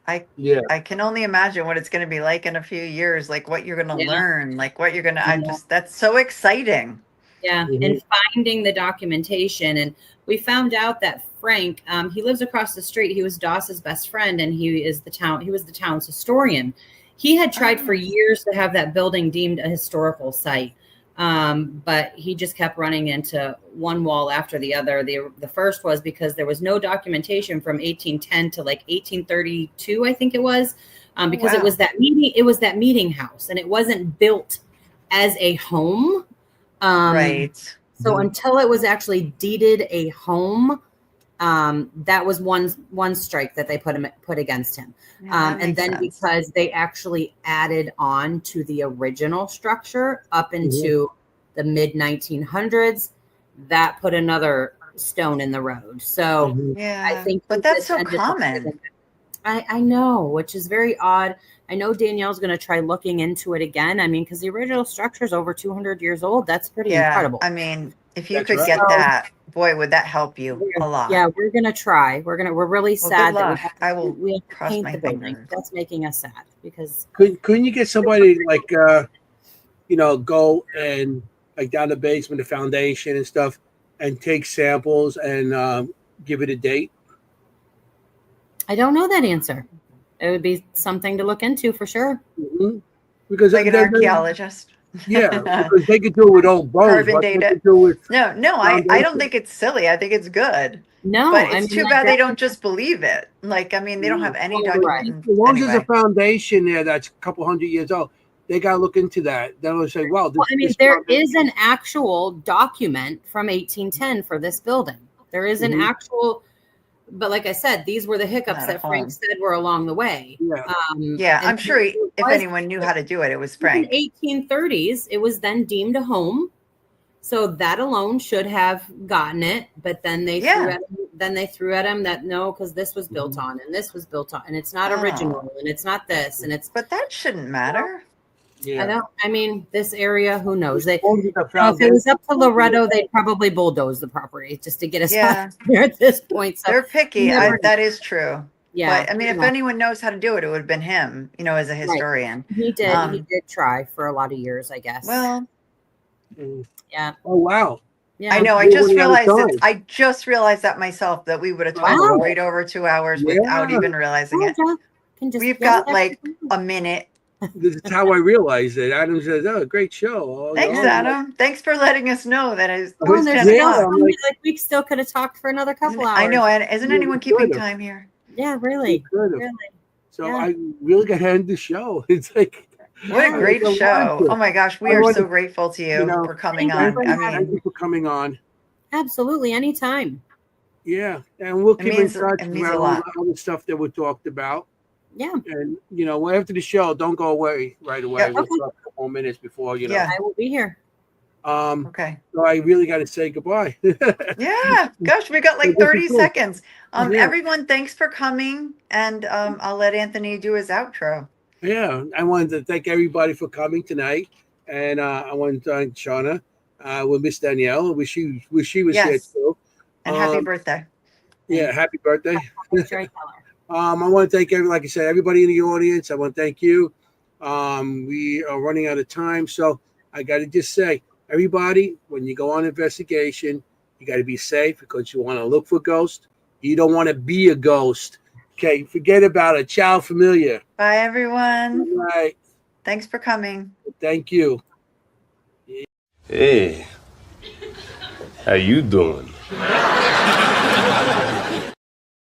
I can only imagine what it's going to be like in a few years, like what you're going to learn, like what you're going to, that's so exciting.
Yeah. Mm-hmm. And finding the documentation. And we found out that Frank, he lives across the street. He was Doss's best friend, and he was the town's historian. He had tried for years to have that building deemed a historical site. But he just kept running into one wall after the other. The first was because there was no documentation from 1810 to like 1832, I think it was, because it was that meeting house, and it wasn't built as a home.
Right.
So until it was actually deeded a home, that was one strike that they put against him. And then because they actually added on to the original structure up into the mid 1900s, that put another stone in the road. So I think,
but that's so common.
I know, which is very odd. I know Danielle's going to try looking into it again. I mean, because the original structure is over 200 years old. That's pretty incredible.
I mean, if you could get that, boy, would that help you a lot.
Yeah, we're going to try. We're really sad that we have to
cross
paint
my
the building.
fingers.
That's making us sad because
couldn't you get somebody like go and like down the basement, the foundation and stuff, and take samples and give it a date?
I don't know that answer. It would be something to look into for sure.
Mm-hmm. Because
like an archaeologist.
Yeah, because they could do it with old bones.
Carbon data. No, I don't think it's silly. I think it's good.
No,
but it's too bad they don't just believe it. Like, I mean, they don't have any documentation.
As long as there's a foundation there that's a couple hundred years old, they got to look into that. They'll say, well,
there is an actual document from 1810 for this building. There is an actual. But like I said, these were the hiccups that Frank said were along the way.
Yeah, I'm sure if anyone knew how to do it, it was Frank.
In the 1830s, it was then deemed a home. So that alone should have gotten it. But then they threw at him that no, because this was built on and this was built on and it's not original and it's not this and it's.
But that shouldn't matter.
I mean, this area, who knows? If it was up to Loretto, they'd probably bulldoze the property just to get us out there at this point. So
they're picky. That is true.
Yeah.
But I mean, if anyone knows how to do it, it would have been him, as a historian.
Right. He did. He did try for a lot of years, I guess.
Well,
yeah.
Oh, wow.
Yeah.
I know. I just realized that myself, that we would have talked for right over 2 hours without even realizing it. We've got like a minute.
This is how I realized it. Adam says, "Oh, great show."
Thanks, Adam. Thanks for letting us know that is.
We still could have talked for another couple hours.
I know. And isn't anyone keeping time here?
Yeah, really.
So I really got to end the show. It's like,
what a great show! Oh my gosh, we are so grateful to you for coming on.
Thank you for coming on.
Absolutely, anytime.
Yeah, and we'll keep in touch about all the other stuff that we talked about.
Yeah.
And, after the show, don't go away right away. We'll talk a couple more minutes before,
I will be here.
Okay.
So I really got to say goodbye.
Yeah. Gosh, we got like 30
Cool.
seconds.
Yeah.
Everyone, thanks for coming. And I'll let Anthony do his outro.
Yeah, I wanted to thank everybody for coming tonight, and I want to thank Shauna. With Miss Danielle. Wish she was here
Yes.
too.
And happy birthday.
Yeah, happy birthday.
I
I want to thank like I said, everybody in the audience. I want to thank you. We are running out of time, so I got to just say, everybody, when you go on investigation, you got to be safe because you want to look for ghosts. You don't want to be a ghost. Okay, forget about it. Ciao, familia.
Bye, everyone.
All right.
Thanks for coming.
Thank you.
Hey, how you doing?